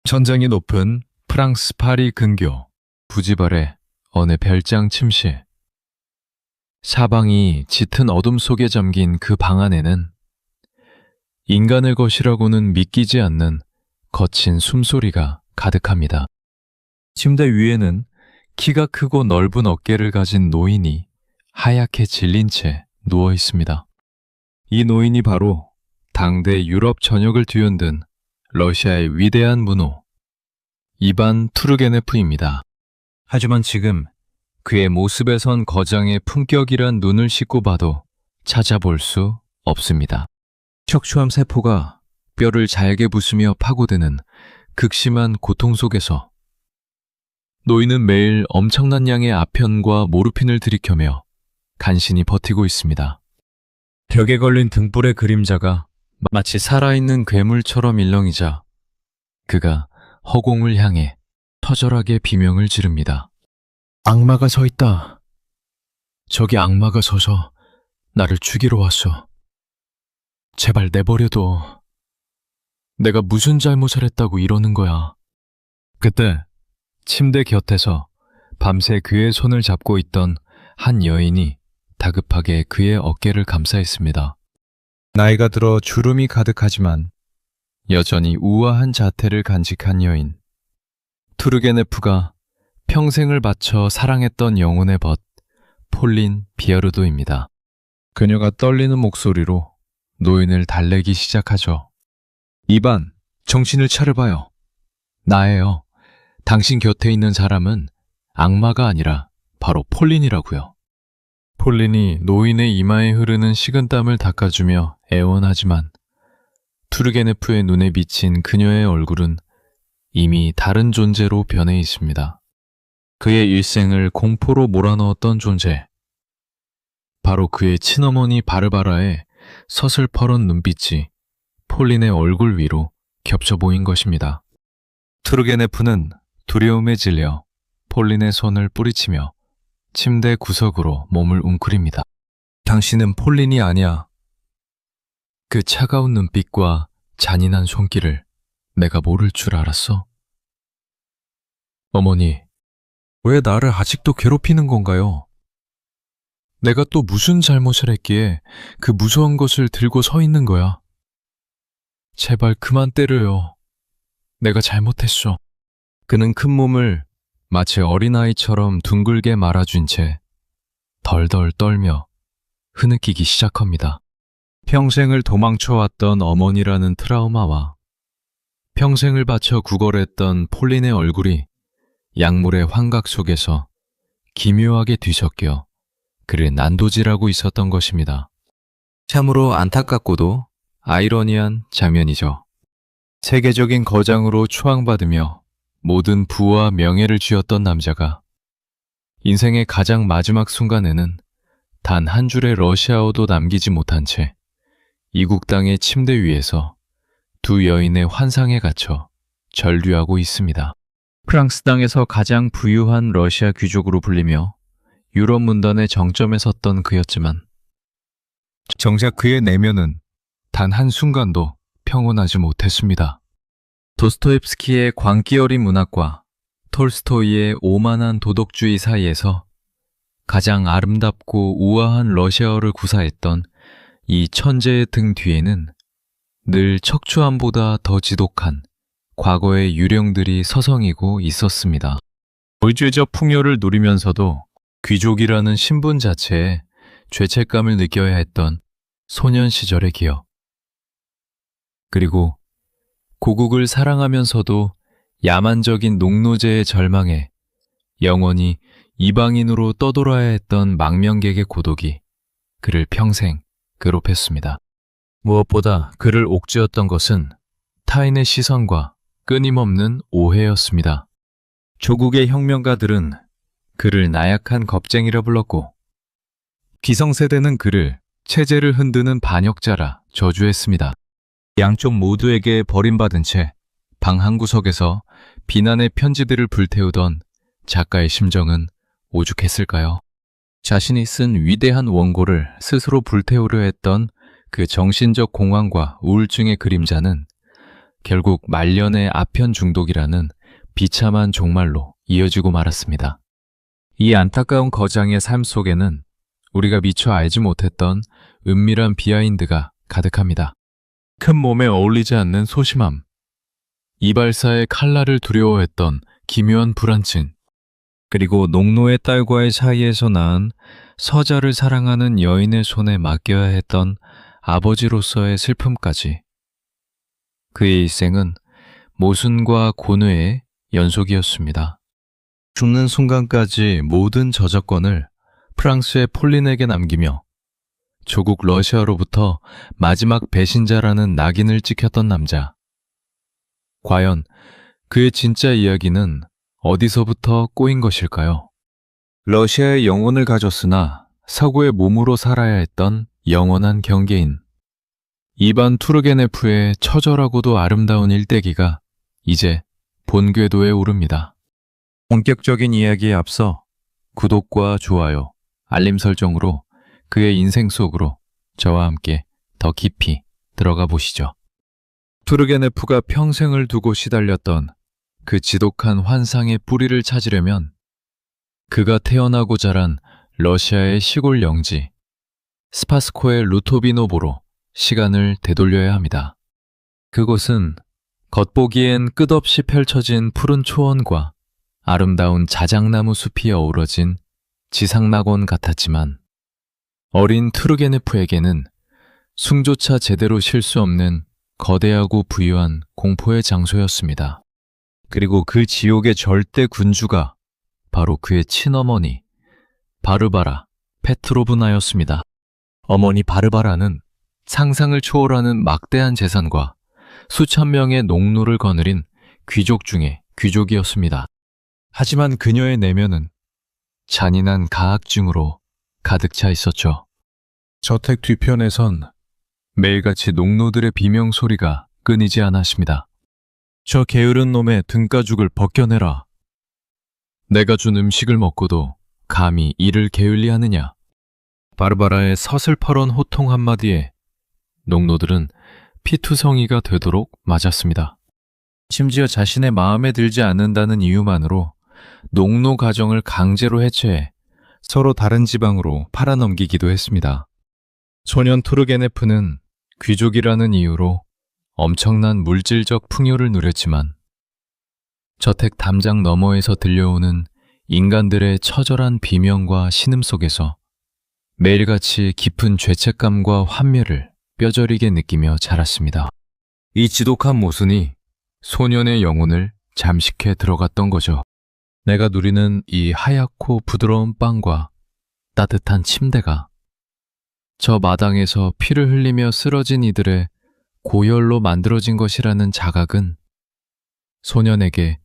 천장이 높은 프랑스 파리 근교 부지발의 어느 별장 침실. 사방이 짙은 어둠 속에 잠긴 그 방 안에는 인간의 것이라고는 믿기지 않는 거친 숨소리가 가득합니다. 침대 위에는 키가 크고 넓은 어깨를 가진 노인이 하얗게 질린 채 누워 있습니다. 이 노인이 바로 당대 유럽 전역을 뒤흔든 러시아의 위대한 문호 이반 투르게네프입니다. 하지만 지금 그의 모습에선 거장의 품격이란 눈을 씻고 봐도 찾아볼 수 없습니다. 척추암 세포가 뼈를 잘게 부수며 파고드는 극심한 고통 속에서 노인은 매일 엄청난 양의 아편과 모르핀을 들이켜며 간신히 버티고 있습니다. 벽에 걸린 등불의 그림자가 마치 살아있는 괴물처럼 일렁이자 그가 허공을 향해 처절하게 비명을 지릅니다. 악마가 서 있다. 저기 악마가 서서 나를 죽이러 왔어. 제발 내버려둬. 내가 무슨 잘못을 했다고 이러는 거야. 그때 침대 곁에서 밤새 그의 손을 잡고 있던 한 여인이 다급하게 그의 어깨를 감싸했습니다. 나이가 들어 주름이 가득하지만 여전히 우아한 자태를 간직한 여인. 투르게네프가 평생을 바쳐 사랑했던 영혼의 벗, 폴린 비아르도입니다. 그녀가 떨리는 목소리로 노인을 달래기 시작하죠. 이반, 정신을 차려봐요. 나예요. 당신 곁에 있는 사람은 악마가 아니라 바로 폴린이라고요. 폴린이 노인의 이마에 흐르는 식은땀을 닦아주며 애원하지만 투르게네프의 눈에 비친 그녀의 얼굴은 이미 다른 존재로 변해 있습니다. 그의 일생을 공포로 몰아넣었던 존재. 바로 그의 친어머니 바르바라의 서슬퍼런 눈빛이 폴린의 얼굴 위로 겹쳐 보인 것입니다. 투르게네프는 두려움에 질려 폴린의 손을 뿌리치며 침대 구석으로 몸을 웅크립니다. 당신은 폴린이 아니야. 그 차가운 눈빛과 잔인한 손길을 내가 모를 줄 알았어? 어머니, 왜 나를 아직도 괴롭히는 건가요? 내가 또 무슨 잘못을 했기에 그 무서운 것을 들고 서 있는 거야? 제발 그만 때려요. 내가 잘못했어. 그는 큰 몸을 마치 어린아이처럼 둥글게 말아준 채 덜덜 떨며 흐느끼기 시작합니다. 평생을 도망쳐왔던 어머니라는 트라우마와 평생을 바쳐 구걸했던 폴린의 얼굴이 약물의 환각 속에서 기묘하게 뒤섞여 그를 난도질하고 있었던 것입니다. 참으로 안타깝고도 아이러니한 장면이죠. 세계적인 거장으로 추앙받으며 모든 부와 명예를 쥐었던 남자가 인생의 가장 마지막 순간에는 단 한 줄의 러시아어도 남기지 못한 채 이국 땅의 침대 위에서 두 여인의 환상에 갇혀 전류하고 있습니다. 프랑스 땅에서 가장 부유한 러시아 귀족으로 불리며 유럽 문단의 정점에 섰던 그였지만 정작 그의 내면은 단 한순간도 평온하지 못했습니다. 도스토옙스키의 광기 어린 문학과 톨스토이의 오만한 도덕주의 사이에서 가장 아름답고 우아한 러시아어를 구사했던 이 천재의 등 뒤에는 늘 척추암보다 더 지독한 과거의 유령들이 서성이고 있었습니다. 물질적 풍요를 누리면서도 귀족이라는 신분 자체에 죄책감을 느껴야 했던 소년 시절의 기억. 그리고 고국을 사랑하면서도 야만적인 농노제의 절망에 영원히 이방인으로 떠돌아야 했던 망명객의 고독이 그를 평생 괴롭혔습니다. 무엇보다 그를 옥죄었던 것은 타인의 시선과 끊임없는 오해였습니다. 조국의 혁명가들은 그를 나약한 겁쟁이라 불렀고 기성세대는 그를 체제를 흔드는 반역자라 저주했습니다. 양쪽 모두에게 버림받은 채 방 한구석에서 비난의 편지들을 불태우던 작가의 심정은 오죽했을까요? 자신이 쓴 위대한 원고를 스스로 불태우려 했던 그 정신적 공황과 우울증의 그림자는 결국 말년의 아편 중독이라는 비참한 종말로 이어지고 말았습니다. 이 안타까운 거장의 삶 속에는 우리가 미처 알지 못했던 은밀한 비하인드가 가득합니다. 큰 몸에 어울리지 않는 소심함, 이발사의 칼날을 두려워했던 기묘한 불안증, 그리고 농노의 딸과의 사이에서 낳은 서자를 사랑하는 여인의 손에 맡겨야 했던 아버지로서의 슬픔까지. 그의 일생은 모순과 고뇌의 연속이었습니다. 죽는 순간까지 모든 저작권을 프랑스의 폴린에게 남기며 조국 러시아로부터 마지막 배신자라는 낙인을 찍혔던 남자. 과연 그의 진짜 이야기는 어디서부터 꼬인 것일까요? 러시아의 영혼을 가졌으나 서구의 몸으로 살아야 했던 영원한 경계인. 이반 투르게네프의 처절하고도 아름다운 일대기가 이제 본 궤도에 오릅니다. 본격적인 이야기에 앞서 구독과 좋아요, 알림 설정으로 그의 인생 속으로 저와 함께 더 깊이 들어가 보시죠. 투르게네프가 평생을 두고 시달렸던 그 지독한 환상의 뿌리를 찾으려면 그가 태어나고 자란 러시아의 시골 영지 스파스코의 루토비노보로 시간을 되돌려야 합니다. 그곳은 겉보기엔 끝없이 펼쳐진 푸른 초원과 아름다운 자작나무 숲이 어우러진 지상낙원 같았지만 어린 투르게네프에게는 숨조차 제대로 쉴 수 없는 거대하고 부유한 공포의 장소였습니다. 그리고 그 지옥의 절대 군주가 바로 그의 친어머니 바르바라 페트로브나였습니다. 어머니 바르바라는 상상을 초월하는 막대한 재산과 수천 명의 농노를 거느린 귀족 중의 귀족이었습니다. 하지만 그녀의 내면은 잔인한 가학증으로 가득 차 있었죠. 저택 뒤편에선 매일같이 농노들의 비명소리가 끊이지 않았습니다. 저 게으른 놈의 등가죽을 벗겨내라. 내가 준 음식을 먹고도 감히 이를 게을리하느냐. 바르바라의 서슬퍼런 호통 한마디에 농노들은 피투성이가 되도록 맞았습니다. 심지어 자신의 마음에 들지 않는다는 이유만으로 농노 가정을 강제로 해체해 서로 다른 지방으로 팔아넘기기도 했습니다. 소년 투르게네프는 귀족이라는 이유로 엄청난 물질적 풍요를 누렸지만 저택 담장 너머에서 들려오는 인간들의 처절한 비명과 신음 속에서 매일같이 깊은 죄책감과 환멸을 뼈저리게 느끼며 자랐습니다. 이 지독한 모순이 소년의 영혼을 잠식해 들어갔던 거죠. 내가 누리는 이 하얗고 부드러운 빵과 따뜻한 침대가 저 마당에서 피를 흘리며 쓰러진 이들의 고열로 만들어진 것이라는 자각은 소년에게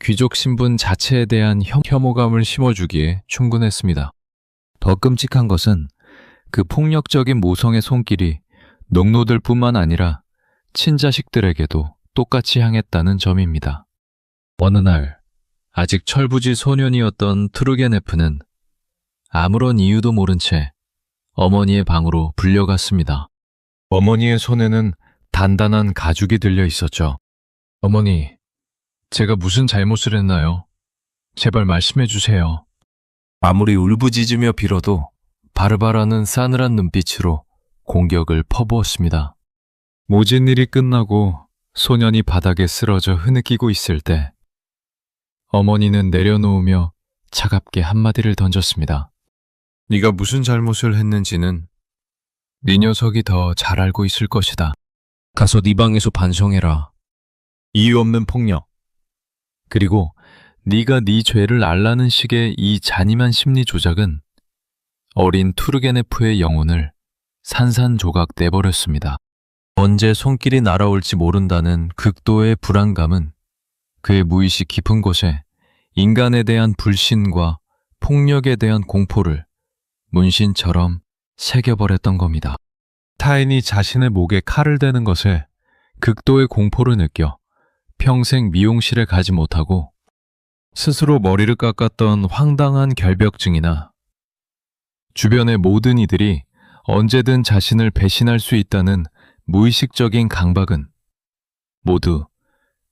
귀족 신분 자체에 대한 혐오감을 심어주기에 충분했습니다. 더 끔찍한 것은 그 폭력적인 모성의 손길이 농노들뿐만 아니라 친자식들에게도 똑같이 향했다는 점입니다. 어느 날 아직 철부지 소년이었던 투르게네프는 아무런 이유도 모른 채 어머니의 방으로 불려갔습니다. 어머니의 손에는 단단한 가죽이 들려 있었죠. 어머니, 제가 무슨 잘못을 했나요? 제발 말씀해 주세요. 아무리 울부짖으며 빌어도 바르바라는 싸늘한 눈빛으로 공격을 퍼부었습니다. 모진 일이 끝나고 소년이 바닥에 쓰러져 흐느끼고 있을 때 어머니는 내려놓으며 차갑게 한마디를 던졌습니다. 네가 무슨 잘못을 했는지는 네 녀석이 더 잘 알고 있을 것이다. 가서 네 방에서 반성해라. 이유 없는 폭력. 그리고 네가 네 죄를 알라는 식의 이 잔인한 심리 조작은 어린 투르게네프의 영혼을 산산조각 내버렸습니다. 언제 손길이 날아올지 모른다는 극도의 불안감은 그의 무의식 깊은 곳에 인간에 대한 불신과 폭력에 대한 공포를 문신처럼 새겨버렸던 겁니다. 타인이 자신의 목에 칼을 대는 것에 극도의 공포를 느껴 평생 미용실에 가지 못하고 스스로 머리를 깎았던 황당한 결벽증이나 주변의 모든 이들이 언제든 자신을 배신할 수 있다는 무의식적인 강박은 모두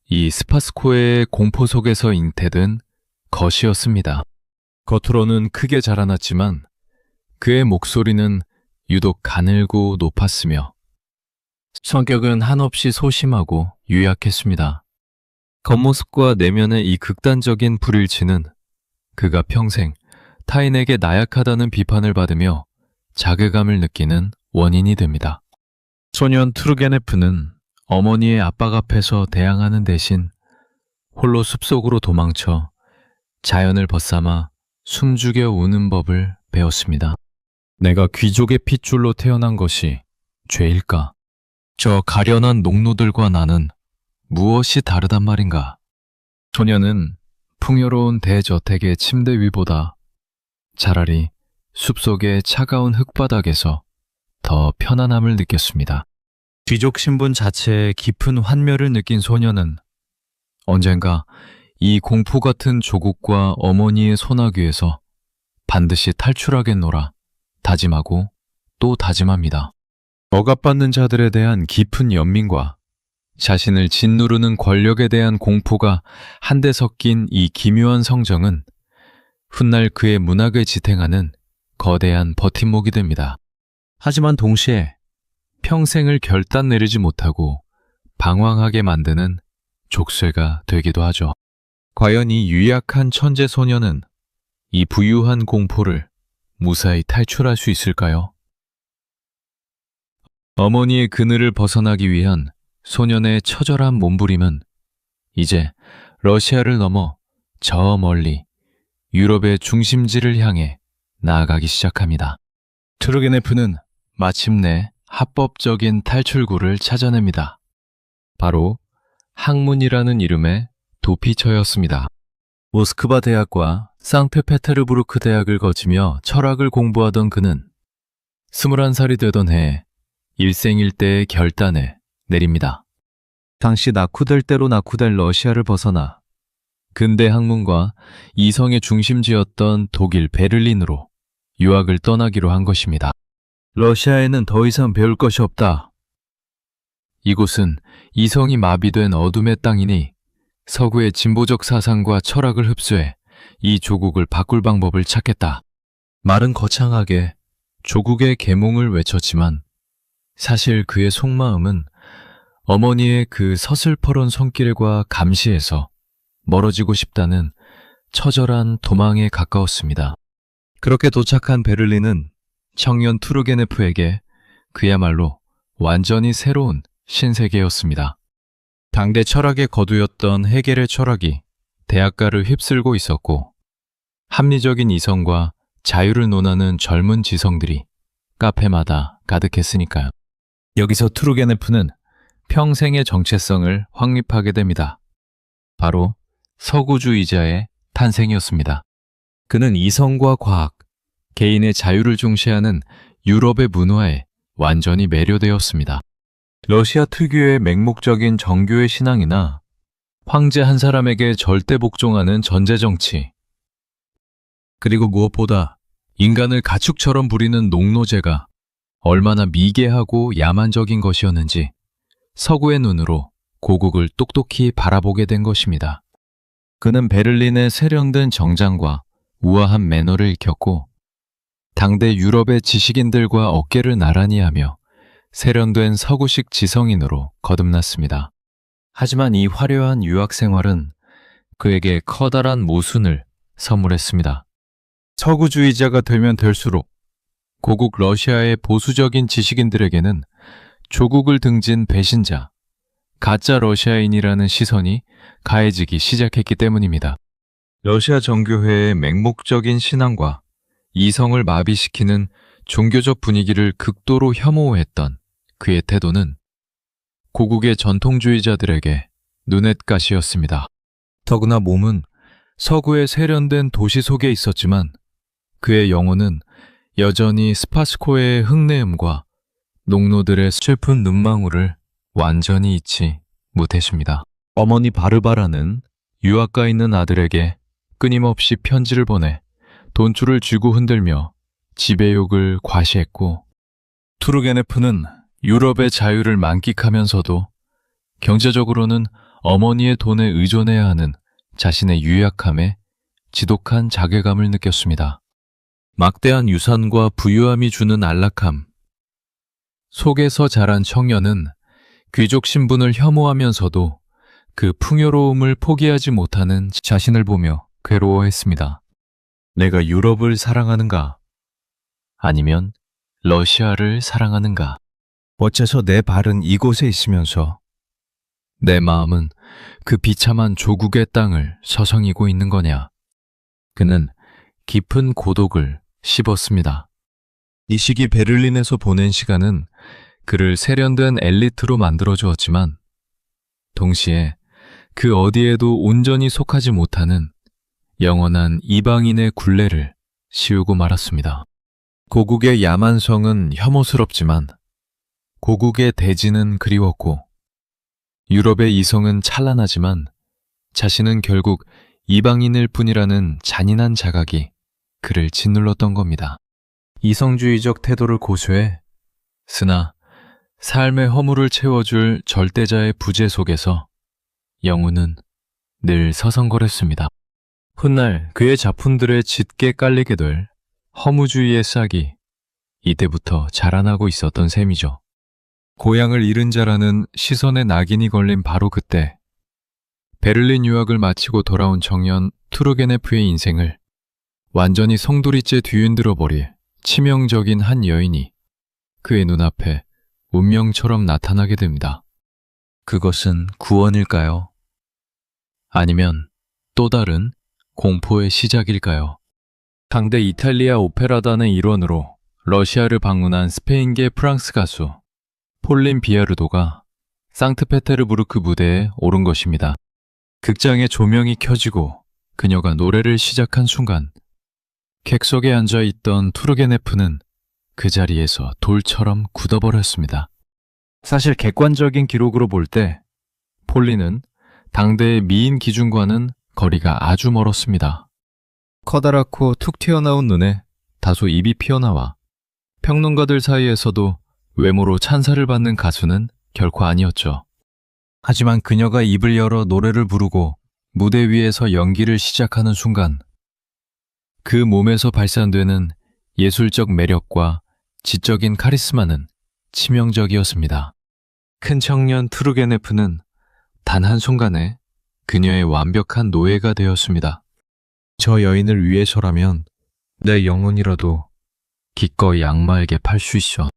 이 스파스코의 공포 속에서 잉태된 것이었습니다. 겉으로는 크게 자라났지만 그의 목소리는 유독 가늘고 높았으며 성격은 한없이 소심하고 유약했습니다. 겉모습과 내면의 이 극단적인 불일치는 그가 평생 타인에게 나약하다는 비판을 받으며 자괴감을 느끼는 원인이 됩니다. 소년 투르게네프는 어머니의 압박 앞에서 대항하는 대신 홀로 숲속으로 도망쳐 자연을 벗삼아 숨죽여 우는 법을 배웠습니다. 내가 귀족의 핏줄로 태어난 것이 죄일까? 저 가련한 농노들과 나는 무엇이 다르단 말인가? 소녀는 풍요로운 대저택의 침대 위보다 차라리 숲속의 차가운 흙바닥에서 더 편안함을 느꼈습니다. 귀족 신분 자체에 깊은 환멸을 느낀 소녀는 언젠가 이 공포 같은 조국과 어머니의 소나귀에서 반드시 탈출하겠노라 다짐하고 또 다짐합니다. 억압받는 자들에 대한 깊은 연민과 자신을 짓누르는 권력에 대한 공포가 한데 섞인 이 기묘한 성정은 훗날 그의 문학을 지탱하는 거대한 버팀목이 됩니다. 하지만 동시에 평생을 결단 내리지 못하고 방황하게 만드는 족쇄가 되기도 하죠. 과연 이 유약한 천재 소녀는 이 부유한 공포를 무사히 탈출할 수 있을까요? 어머니의 그늘을 벗어나기 위한 소년의 처절한 몸부림은 이제 러시아를 넘어 저 멀리 유럽의 중심지를 향해 나아가기 시작합니다. 투르게네프는 마침내 합법적인 탈출구를 찾아냅니다. 바로 학문이라는 이름의 도피처였습니다. 모스크바 대학과 상트페테르부르크 대학을 거치며 철학을 공부하던 그는 21살이 되던 해에 일생일대의 결단을 내립니다. 당시 낙후될 대로 낙후될 러시아를 벗어나 근대 학문과 이성의 중심지였던 독일 베를린으로 유학을 떠나기로 한 것입니다. 러시아에는 더 이상 배울 것이 없다. 이곳은 이성이 마비된 어둠의 땅이니 서구의 진보적 사상과 철학을 흡수해 이 조국을 바꿀 방법을 찾겠다. 말은 거창하게 조국의 계몽을 외쳤지만 사실 그의 속마음은 어머니의 그 서슬퍼런 손길과 감시에서 멀어지고 싶다는 처절한 도망에 가까웠습니다. 그렇게 도착한 베를린은 청년 투르게네프에게 그야말로 완전히 새로운 신세계였습니다. 당대 철학의 거두였던 헤겔의 철학이 대학가를 휩쓸고 있었고 합리적인 이성과 자유를 논하는 젊은 지성들이 카페마다 가득했으니까요. 여기서 투르게네프는 평생의 정체성을 확립하게 됩니다. 바로 서구주의자의 탄생이었습니다. 그는 이성과 과학, 개인의 자유를 중시하는 유럽의 문화에 완전히 매료되었습니다. 러시아 특유의 맹목적인 정교의 신앙이나 황제 한 사람에게 절대 복종하는 전제 정치, 그리고 무엇보다 인간을 가축처럼 부리는 농노제가 얼마나 미개하고 야만적인 것이었는지 서구의 눈으로 고국을 똑똑히 바라보게 된 것입니다. 그는 베를린의 세련된 정장과 우아한 매너를 익혔고 당대 유럽의 지식인들과 어깨를 나란히 하며 세련된 서구식 지성인으로 거듭났습니다. 하지만 이 화려한 유학 생활은 그에게 커다란 모순을 선물했습니다. 서구주의자가 되면 될수록 고국 러시아의 보수적인 지식인들에게는 조국을 등진 배신자, 가짜 러시아인이라는 시선이 가해지기 시작했기 때문입니다. 러시아 정교회의 맹목적인 신앙과 이성을 마비시키는 종교적 분위기를 극도로 혐오했던 그의 태도는 고국의 전통주의자들에게 눈엣가시였습니다. 더구나 몸은 서구의 세련된 도시 속에 있었지만 그의 영혼은 여전히 스파스코의 흙내음과 농노들의 슬픈 눈망울을 완전히 잊지 못했습니다. 어머니 바르바라는 유학가 있는 아들에게 끊임없이 편지를 보내 돈줄을 쥐고 흔들며 지배욕을 과시했고 투르게네프는 유럽의 자유를 만끽하면서도 경제적으로는 어머니의 돈에 의존해야 하는 자신의 유약함에 지독한 자괴감을 느꼈습니다. 막대한 유산과 부유함이 주는 안락함. 속에서 자란 청년은 귀족 신분을 혐오하면서도 그 풍요로움을 포기하지 못하는 자신을 보며 괴로워했습니다. 내가 유럽을 사랑하는가? 아니면 러시아를 사랑하는가? 어째서 내 발은 이곳에 있으면서 내 마음은 그 비참한 조국의 땅을 서성이고 있는 거냐? 그는 깊은 고독을 씹었습니다. 이 시기 베를린에서 보낸 시간은 그를 세련된 엘리트로 만들어주었지만 동시에 그 어디에도 온전히 속하지 못하는 영원한 이방인의 굴레를 씌우고 말았습니다. 고국의 야만성은 혐오스럽지만 고국의 대지는 그리웠고 유럽의 이성은 찬란하지만 자신은 결국 이방인일 뿐이라는 잔인한 자각이 그를 짓눌렀던 겁니다. 이성주의적 태도를 고수해 쓰나 삶의 허물을 채워줄 절대자의 부재 속에서 영혼은 늘 서성거렸습니다. 훗날 그의 작품들에 짙게 깔리게 될 허무주의의 싹이 이때부터 자라나고 있었던 셈이죠. 고향을 잃은 자라는 시선의 낙인이 걸린 바로 그때 베를린 유학을 마치고 돌아온 청년 투르게네프의 인생을 완전히 송두리째 뒤흔들어 버릴 치명적인 한 여인이 그의 눈앞에 운명처럼 나타나게 됩니다. 그것은 구원일까요? 아니면 또 다른 공포의 시작일까요? 당대 이탈리아 오페라단의 일원으로 러시아를 방문한 스페인계 프랑스 가수 폴린 비아르도가 상트페테르부르크 무대에 오른 것입니다. 극장의 조명이 켜지고 그녀가 노래를 시작한 순간 객석에 앉아있던 투르게네프는 그 자리에서 돌처럼 굳어버렸습니다. 사실 객관적인 기록으로 볼 때 폴린은 당대의 미인 기준과는 거리가 아주 멀었습니다. 커다랗고 툭 튀어나온 눈에 다소 입이 피어나와 평론가들 사이에서도 외모로 찬사를 받는 가수는 결코 아니었죠. 하지만 그녀가 입을 열어 노래를 부르고 무대 위에서 연기를 시작하는 순간 그 몸에서 발산되는 예술적 매력과 지적인 카리스마는 치명적이었습니다. 큰 청년 투르게네프는 단 한순간에 그녀의 완벽한 노예가 되었습니다. 저 여인을 위해서라면 내 영혼이라도 기꺼이 악마에게 팔 수 있어.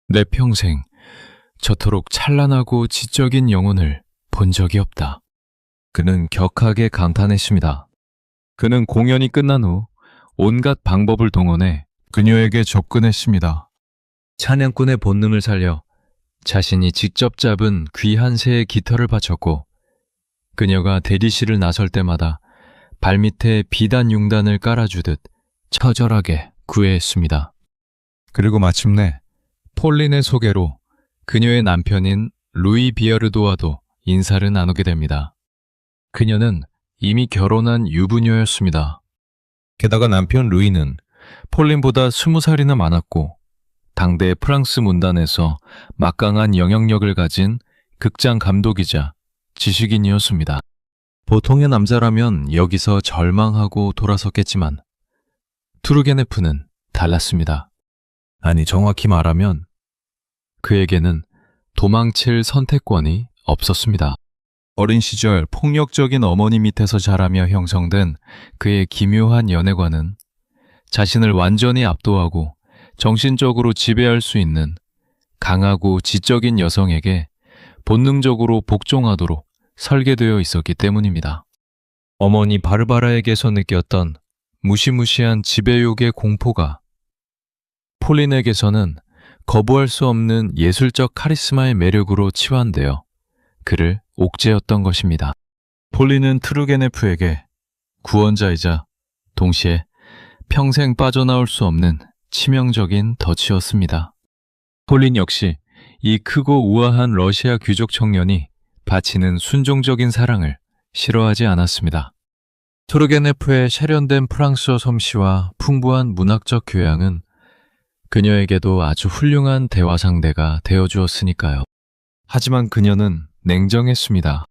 내 평생 저토록 찬란하고 지적인 영혼을 본 적이 없다. 그는 격하게 감탄했습니다. 그는 공연이 끝난 후 온갖 방법을 동원해 그녀에게 접근했습니다. 찬양꾼의 본능을 살려 자신이 직접 잡은 귀한 새의 깃털을 바쳤고 그녀가 대리실을 나설 때마다 발밑에 비단 융단을 깔아주듯 처절하게 구애했습니다. 그리고 마침내 폴린의 소개로 그녀의 남편인 루이 비아르도와도 인사를 나누게 됩니다. 그녀는 이미 결혼한 유부녀였습니다. 게다가 남편 루이는 폴린보다 20살이나 많았고 당대 프랑스 문단에서 막강한 영향력을 가진 극장 감독이자 지식인이었습니다. 보통의 남자라면 여기서 절망하고 돌아섰겠지만 투르게네프는 달랐습니다. 아니, 정확히 말하면 그에게는 도망칠 선택권이 없었습니다. 어린 시절 폭력적인 어머니 밑에서 자라며 형성된 그의 기묘한 연애관은 자신을 완전히 압도하고 정신적으로 지배할 수 있는 강하고 지적인 여성에게 본능적으로 복종하도록 설계되어 있었기 때문입니다. 어머니 바르바라에게서 느꼈던 무시무시한 지배욕의 공포가 폴린에게서는 거부할 수 없는 예술적 카리스마의 매력으로 치환되어 그를 옥죄었던 것입니다. 폴린은 트루게네프에게 구원자이자 동시에 평생 빠져나올 수 없는 치명적인 덫이었습니다. 폴린 역시 이 크고 우아한 러시아 귀족 청년이 바치는 순종적인 사랑을 싫어하지 않았습니다. 투르게네프의 세련된 프랑스어 솜씨와 풍부한 문학적 교양은 그녀에게도 아주 훌륭한 대화 상대가 되어주었으니까요. 하지만 그녀는 냉정했습니다.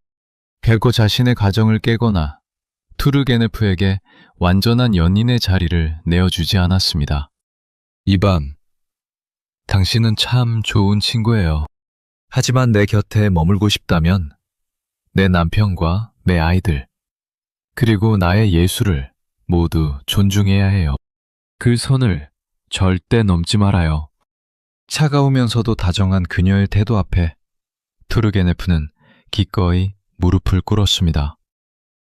결코 자신의 가정을 깨거나 투르게네프에게 완전한 연인의 자리를 내어주지 않았습니다. 이 밤, 당신은 참 좋은 친구예요. 하지만 내 곁에 머물고 싶다면 내 남편과 내 아이들, 그리고 나의 예술을 모두 존중해야 해요. 그 선을 절대 넘지 말아요. 차가우면서도 다정한 그녀의 태도 앞에 투르게네프는 기꺼이 무릎을 꿇었습니다.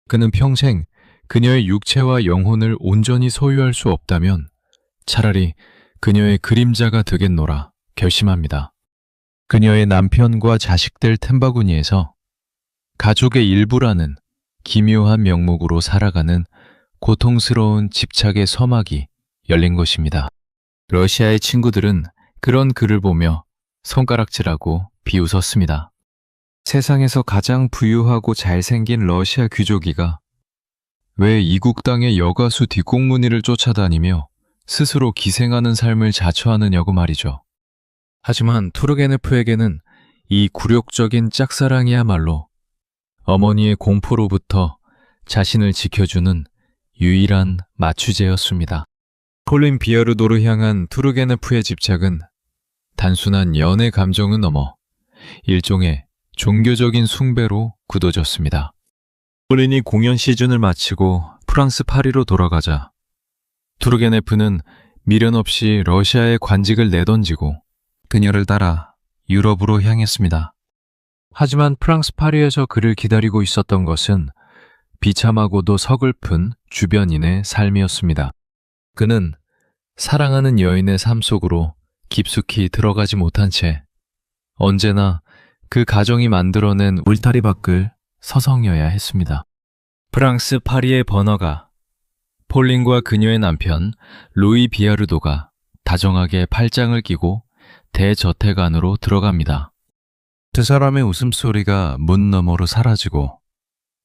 그는 평생 그녀의 육체와 영혼을 온전히 소유할 수 없다면 차라리 그녀의 그림자가 되겠노라 결심합니다. 그녀의 남편과 자식들 템바구니에서 가족의 일부라는 기묘한 명목으로 살아가는 고통스러운 집착의 서막이 열린 것입니다. 러시아의 친구들은 그런 그를 보며 손가락질하고 비웃었습니다. 세상에서 가장 부유하고 잘생긴 러시아 귀족이가 왜 이국 땅의 여가수 뒷공무니를 쫓아다니며 스스로 기생하는 삶을 자처하느냐고 말이죠. 하지만 투르게네프에게는 이 굴욕적인 짝사랑이야말로 어머니의 공포로부터 자신을 지켜주는 유일한 마취제였습니다. 폴린 비아르도를 향한 투르게네프의 집착은 단순한 연애 감정을 넘어 일종의 종교적인 숭배로 굳어졌습니다. 폴린이 공연 시즌을 마치고 프랑스 파리로 돌아가자 투르게네프는 미련 없이 러시아의 관직을 내던지고 그녀를 따라 유럽으로 향했습니다. 하지만 프랑스 파리에서 그를 기다리고 있었던 것은 비참하고도 서글픈 주변인의 삶이었습니다. 그는 사랑하는 여인의 삶 속으로 깊숙이 들어가지 못한 채 언제나 그 가정이 만들어낸 울타리 밖을 서성여야 했습니다. 프랑스 파리의 번화가, 폴린과 그녀의 남편 루이 비아르도가 다정하게 팔짱을 끼고 대저택 안으로 들어갑니다. 두 사람의 웃음소리가 문 너머로 사라지고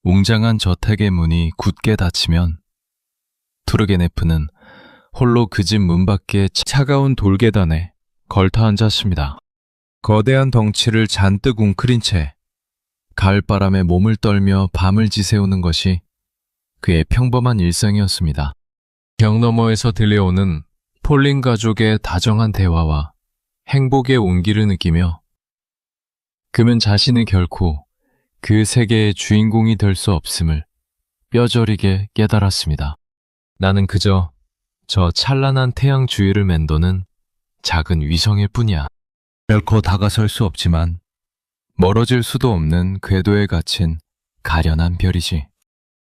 웅장한 저택의 문이 굳게 닫히면 투르게네프는 홀로 그 집 문 밖의 차가운 돌계단에 걸터 앉았습니다. 거대한 덩치를 잔뜩 웅크린 채 가을바람에 몸을 떨며 밤을 지새우는 것이 그의 평범한 일상이었습니다. 벽 너머에서 들려오는 폴린 가족의 다정한 대화와 행복의 온기를 느끼며 그는 자신이 결코 그 세계의 주인공이 될 수 없음을 뼈저리게 깨달았습니다. 나는 그저 저 찬란한 태양 주위를 맴도는 작은 위성일 뿐이야. 결코 다가설 수 없지만 멀어질 수도 없는 궤도에 갇힌 가련한 별이지.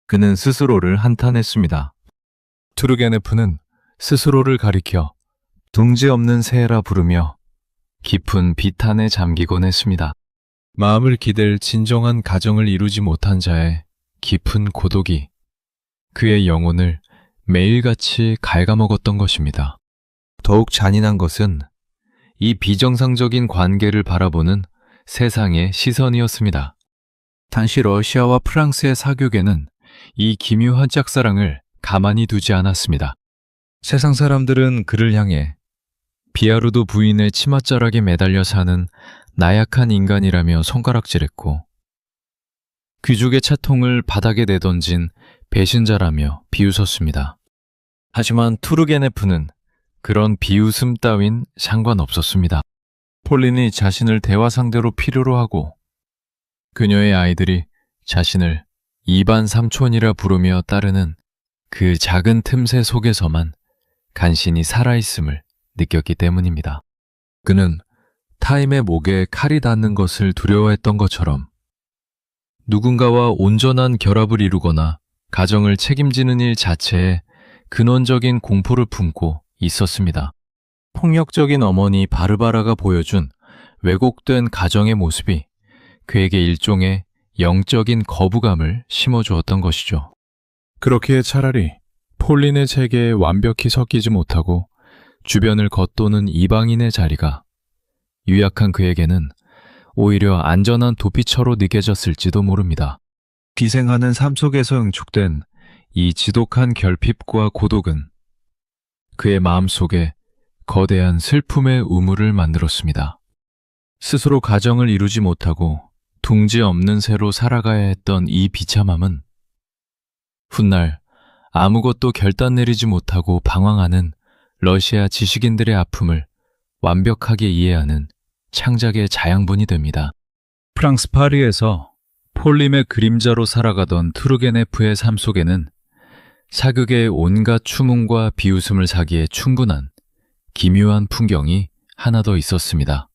그는 스스로를 한탄했습니다. 투르게네프는 스스로를 가리켜 둥지 없는 새라 부르며 깊은 비탄에 잠기곤 했습니다. 마음을 기댈 진정한 가정을 이루지 못한 자의 깊은 고독이 그의 영혼을 매일같이 갉아먹었던 것입니다. 더욱 잔인한 것은 이 비정상적인 관계를 바라보는 세상의 시선이었습니다. 당시 러시아와 프랑스의 사교계는 이 기묘한 짝사랑을 가만히 두지 않았습니다. 세상 사람들은 그를 향해 비아르도 부인의 치맛자락에 매달려 사는 나약한 인간이라며 손가락질했고 귀족의 차통을 바닥에 내던진 배신자라며 비웃었습니다. 하지만 투르게네프는 그런 비웃음 따윈 상관없었습니다. 폴린이 자신을 대화 상대로 필요로 하고 그녀의 아이들이 자신을 이반 삼촌이라 부르며 따르는 그 작은 틈새 속에서만 간신히 살아있음을 느꼈기 때문입니다. 그는 타임의 목에 칼이 닿는 것을 두려워했던 것처럼 누군가와 온전한 결합을 이루거나 가정을 책임지는 일 자체에 근원적인 공포를 품고 있었습니다. 폭력적인 어머니 바르바라가 보여준 왜곡된 가정의 모습이 그에게 일종의 영적인 거부감을 심어주었던 것이죠. 그렇기에 차라리 폴린의 세계에 완벽히 섞이지 못하고 주변을 겉도는 이방인의 자리가 유약한 그에게는 오히려 안전한 도피처로 느껴졌을지도 모릅니다. 기생하는 삶 속에서 응축된 이 지독한 결핍과 고독은 그의 마음속에 거대한 슬픔의 우물을 만들었습니다. 스스로 가정을 이루지 못하고 둥지 없는 새로 살아가야 했던 이 비참함은 훗날 아무것도 결단 내리지 못하고 방황하는 러시아 지식인들의 아픔을 완벽하게 이해하는 창작의 자양분이 됩니다. 프랑스 파리에서 폴림의 그림자로 살아가던 투르게네프의 삶 속에는 사극의 온갖 추문과 비웃음을 사기에 충분한 기묘한 풍경이 하나 더 있었습니다.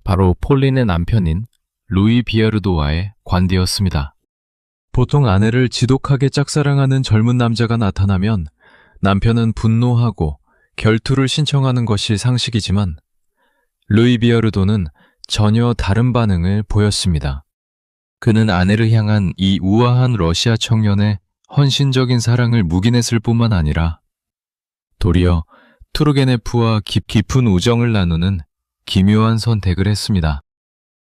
바로 폴린의 남편인 루이 비에르도와의 관계였습니다. 보통 아내를 지독하게 짝사랑하는 젊은 남자가 나타나면 남편은 분노하고 결투를 신청하는 것이 상식이지만 루이 비에르도는 전혀 다른 반응을 보였습니다. 그는 아내를 향한 이 우아한 러시아 청년의 헌신적인 사랑을 묵인했을 뿐만 아니라 도리어 투르게네프와 깊은 우정을 나누는 기묘한 선택을 했습니다.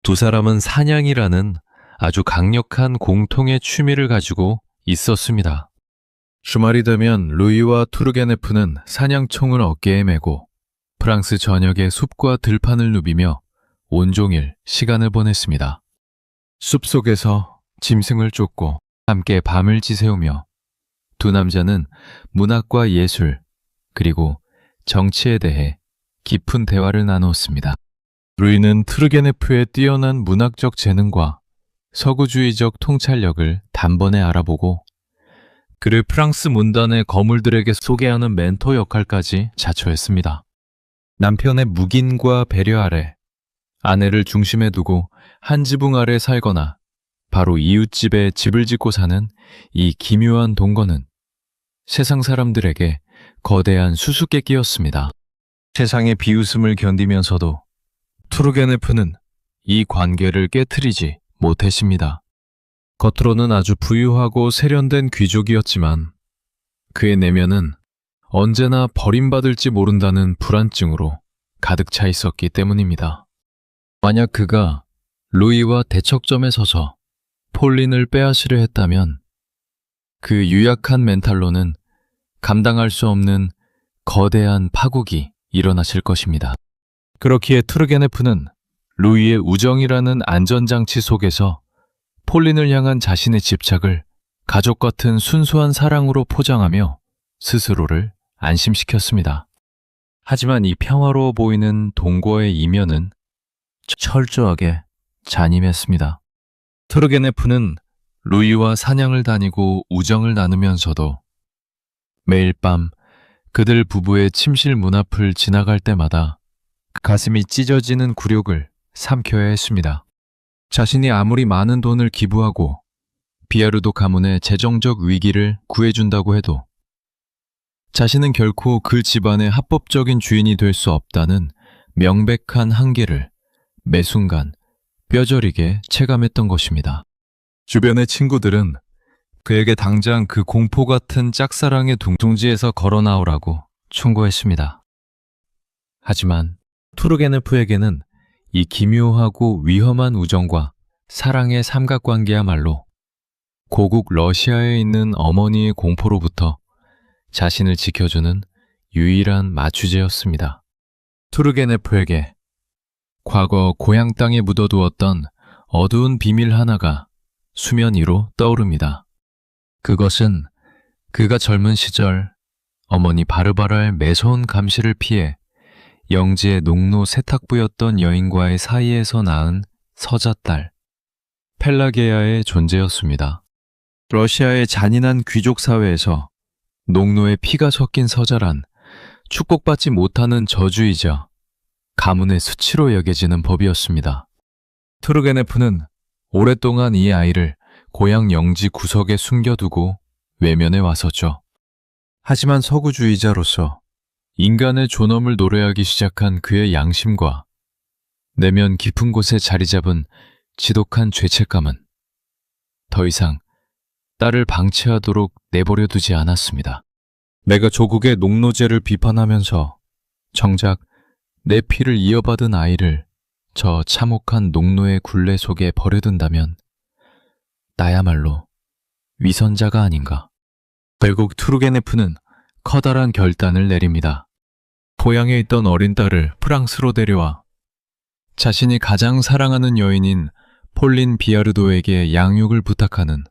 두 사람은 사냥이라는 아주 강력한 공통의 취미를 가지고 있었습니다. 주말이 되면 루이와 투르게네프는 사냥총을 어깨에 메고 프랑스 전역의 숲과 들판을 누비며 온종일 시간을 보냈습니다. 숲속에서 짐승을 쫓고 함께 밤을 지새우며 두 남자는 문학과 예술 그리고 정치에 대해 깊은 대화를 나누었습니다. 루이는 투르게네프의 뛰어난 문학적 재능과 서구주의적 통찰력을 단번에 알아보고 그를 프랑스 문단의 거물들에게 소개하는 멘토 역할까지 자처했습니다. 남편의 묵인과 배려 아래 아내를 중심에 두고 한 지붕 아래 살거나 바로 이웃집에 집을 짓고 사는 이 기묘한 동거는 세상 사람들에게 거대한 수수께끼였습니다. 세상의 비웃음을 견디면서도 투르게네프는 이 관계를 깨트리지 못했습니다. 겉으로는 아주 부유하고 세련된 귀족이었지만 그의 내면은 언제나 버림받을지 모른다는 불안증으로 가득 차 있었기 때문입니다. 만약 그가 루이와 대척점에 서서 폴린을 빼앗으려 했다면 그 유약한 멘탈로는 감당할 수 없는 거대한 파국이 일어났을 것입니다. 그렇기에 투르게네프는 루이의 우정이라는 안전장치 속에서 폴린을 향한 자신의 집착을 가족 같은 순수한 사랑으로 포장하며 스스로를 안심시켰습니다. 하지만 이 평화로워 보이는 동거의 이면은 철저하게 잔인했습니다. 투르게네프는 루이와 사냥을 다니고 우정을 나누면서도 매일 밤 그들 부부의 침실 문 앞을 지나갈 때마다 가슴이 찢어지는 굴욕을 삼켜야 했습니다. 자신이 아무리 많은 돈을 기부하고 비아르도 가문의 재정적 위기를 구해준다고 해도 자신은 결코 그 집안의 합법적인 주인이 될 수 없다는 명백한 한계를 매 순간 뼈저리게 체감했던 것입니다. 주변의 친구들은 그에게 당장 그 공포 같은 짝사랑의 둥둥지에서 걸어 나오라고 충고했습니다. 하지만 투르게네프에게는 이 기묘하고 위험한 우정과 사랑의 삼각관계야말로 고국 러시아에 있는 어머니의 공포로부터 자신을 지켜주는 유일한 마취제였습니다. 투르게네프에게 과거 고향 땅에 묻어두었던 어두운 비밀 하나가 수면 위로 떠오릅니다. 그것은 그가 젊은 시절 어머니 바르바라의 매서운 감시를 피해 영지의 농노 세탁부였던 여인과의 사이에서 낳은 서자딸 펠라게야의 존재였습니다. 러시아의 잔인한 귀족 사회에서 농노의 피가 섞인 서자란 축복받지 못하는 저주이자 가문의 수치로 여겨지는 법이었습니다. 투르게네프는 오랫동안 이 아이를 고향 영지 구석에 숨겨두고 외면해 왔었죠. 하지만 서구주의자로서 인간의 존엄을 노래하기 시작한 그의 양심과 내면 깊은 곳에 자리 잡은 지독한 죄책감은 더 이상 딸을 방치하도록 내버려 두지 않았습니다. 내가 조국의 농노제를 비판하면서 정작 내 피를 이어받은 아이를 저 참혹한 농노의 굴레 속에 버려둔다면 나야말로 위선자가 아닌가. 결국 투르게네프는 커다란 결단을 내립니다. 고향에 있던 어린 딸을 프랑스로 데려와 자신이 가장 사랑하는 여인인 폴린 비아르도에게 양육을 부탁하는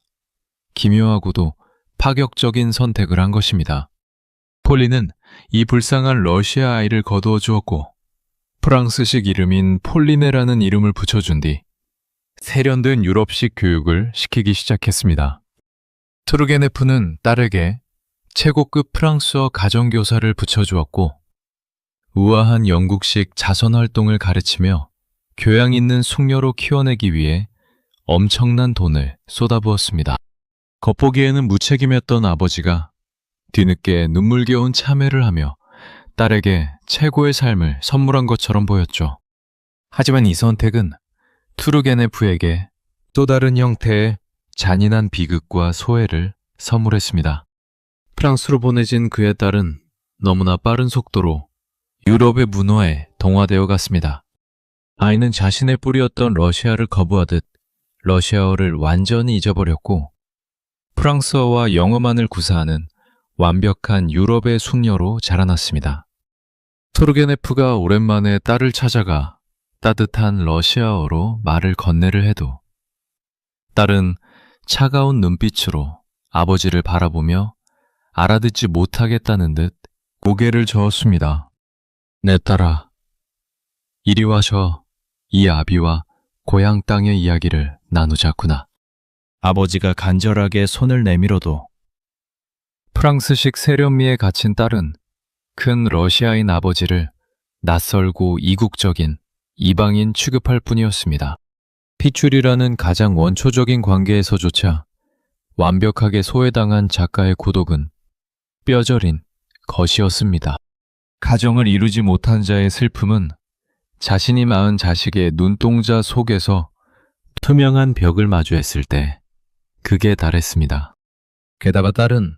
기묘하고도 파격적인 선택을 한 것입니다. 폴린은 이 불쌍한 러시아 아이를 거두어 주었고 프랑스식 이름인 폴리네라는 이름을 붙여준 뒤 세련된 유럽식 교육을 시키기 시작했습니다. 투르게네프는 딸에게 최고급 프랑스어 가정교사를 붙여주었고 우아한 영국식 자선활동을 가르치며 교양 있는 숙녀로 키워내기 위해 엄청난 돈을 쏟아부었습니다. 겉보기에는 무책임했던 아버지가 뒤늦게 눈물겨운 참회를 하며 딸에게 최고의 삶을 선물한 것처럼 보였죠. 하지만 이 선택은 투르게네프에게 또 다른 형태의 잔인한 비극과 소외를 선물했습니다. 프랑스로 보내진 그의 딸은 너무나 빠른 속도로 유럽의 문화에 동화되어 갔습니다. 아이는 자신의 뿌리였던 러시아를 거부하듯 러시아어를 완전히 잊어버렸고 프랑스어와 영어만을 구사하는 완벽한 유럽의 숙녀로 자라났습니다. 투르게네프가 오랜만에 딸을 찾아가 따뜻한 러시아어로 말을 건네를 해도 딸은 차가운 눈빛으로 아버지를 바라보며 알아듣지 못하겠다는 듯 고개를 저었습니다. 내 딸아, 이리 와서 이 아비와 고향 땅의 이야기를 나누자꾸나. 아버지가 간절하게 손을 내밀어도 프랑스식 세련미에 갇힌 딸은 큰 러시아인 아버지를 낯설고 이국적인 이방인 취급할 뿐이었습니다. 핏줄이라는 가장 원초적인 관계에서조차 완벽하게 소외당한 작가의 고독은 뼈저린 것이었습니다. 가정을 이루지 못한 자의 슬픔은 자신이 낳은 자식의 눈동자 속에서 투명한 벽을 마주했을 때 극에 달했습니다. 게다가 딸은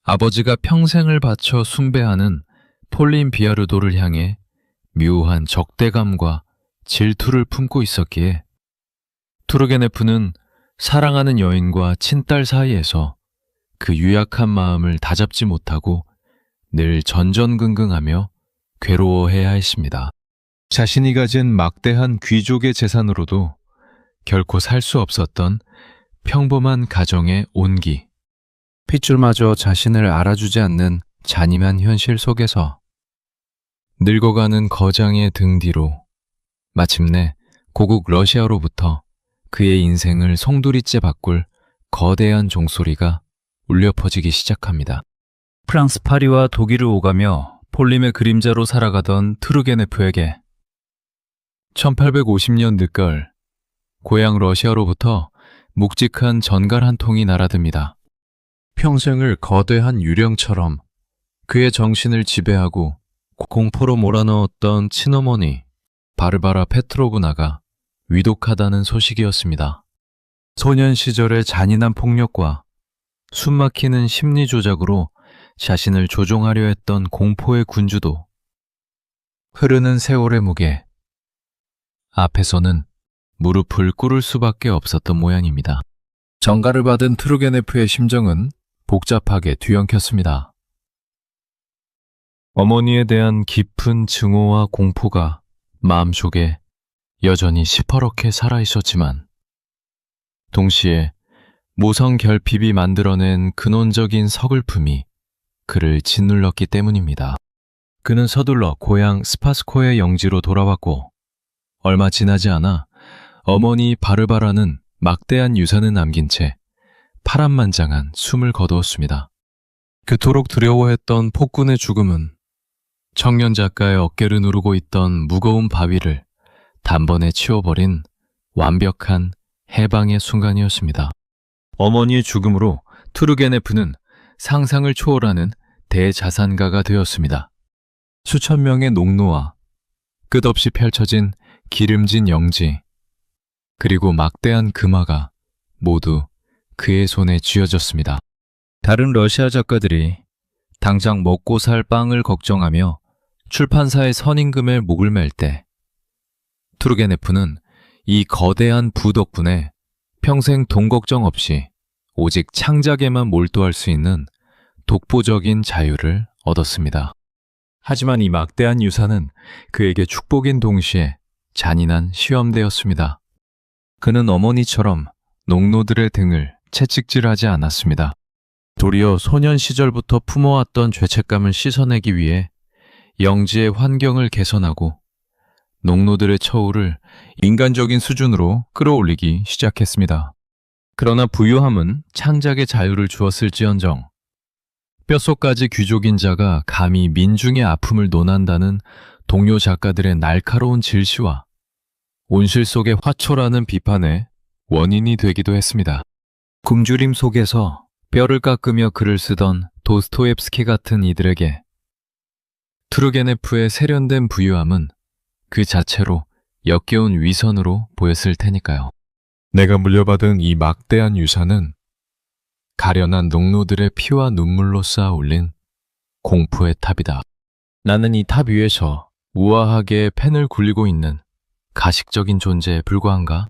아버지가 평생을 바쳐 숭배하는 폴린 비아르도를 향해 묘한 적대감과 질투를 품고 있었기에 투르게네프는 사랑하는 여인과 친딸 사이에서 그 유약한 마음을 다잡지 못하고 늘 전전긍긍하며 괴로워해야 했습니다. 자신이 가진 막대한 귀족의 재산으로도 결코 살 수 없었던 평범한 가정의 온기, 핏줄마저 자신을 알아주지 않는 잔인한 현실 속에서 늙어가는 거장의 등 뒤로 마침내 고국 러시아로부터 그의 인생을 송두리째 바꿀 거대한 종소리가 울려 퍼지기 시작합니다. 프랑스 파리와 독일을 오가며 폴림의 그림자로 살아가던 투르게네프에게 1850년 늦가을 고향 러시아로부터 묵직한 전갈 한 통이 날아듭니다. 평생을 거대한 유령처럼 그의 정신을 지배하고 공포로 몰아넣었던 친어머니 바르바라 페트로브나가 위독하다는 소식이었습니다. 소년 시절의 잔인한 폭력과 숨막히는 심리 조작으로 자신을 조종하려 했던 공포의 군주도 흐르는 세월의 무게 앞에서는 무릎을 꿇을 수밖에 없었던 모양입니다. 전가를 받은 투르게네프의 심정은 복잡하게 뒤엉켰습니다. 어머니에 대한 깊은 증오와 공포가 마음속에 여전히 시퍼렇게 살아있었지만 동시에 모성 결핍이 만들어낸 근원적인 서글픔이 그를 짓눌렀기 때문입니다. 그는 서둘러 고향 스파스코의 영지로 돌아왔고 얼마 지나지 않아 어머니 바르바라는 막대한 유산을 남긴 채 파란만장한 숨을 거두었습니다. 그토록 두려워했던 폭군의 죽음은 청년 작가의 어깨를 누르고 있던 무거운 바위를 단번에 치워버린 완벽한 해방의 순간이었습니다. 어머니의 죽음으로 투르게네프는 상상을 초월하는 대자산가가 되었습니다. 수천 명의 농노와 끝없이 펼쳐진 기름진 영지, 그리고 막대한 금화가 모두 그의 손에 쥐어졌습니다. 다른 러시아 작가들이 당장 먹고 살 빵을 걱정하며 출판사의 선임금에 목을 맬 때 투르게네프는 이 거대한 부 덕분에 평생 돈 걱정 없이 오직 창작에만 몰두할 수 있는 독보적인 자유를 얻었습니다. 하지만 이 막대한 유산은 그에게 축복인 동시에 잔인한 시험대였습니다. 그는 어머니처럼 농노들의 등을 채찍질하지 않았습니다. 도리어 소년 시절부터 품어왔던 죄책감을 씻어내기 위해 영지의 환경을 개선하고 농노들의 처우를 인간적인 수준으로 끌어올리기 시작했습니다. 그러나 부유함은 창작의 자유를 주었을지언정 뼛속까지 귀족인 자가 감히 민중의 아픔을 논한다는 동료 작가들의 날카로운 질시와 온실 속의 화초라는 비판의 원인이 되기도 했습니다. 굶주림 속에서 뼈를 깎으며 글을 쓰던 도스토옙스키 같은 이들에게 투르게네프의 세련된 부유함은 그 자체로 역겨운 위선으로 보였을 테니까요. 내가 물려받은 이 막대한 유산은 가련한 농노들의 피와 눈물로 쌓아 올린 공포의 탑이다. 나는 이 탑 위에서 우아하게 펜을 굴리고 있는 가식적인 존재에 불과한가?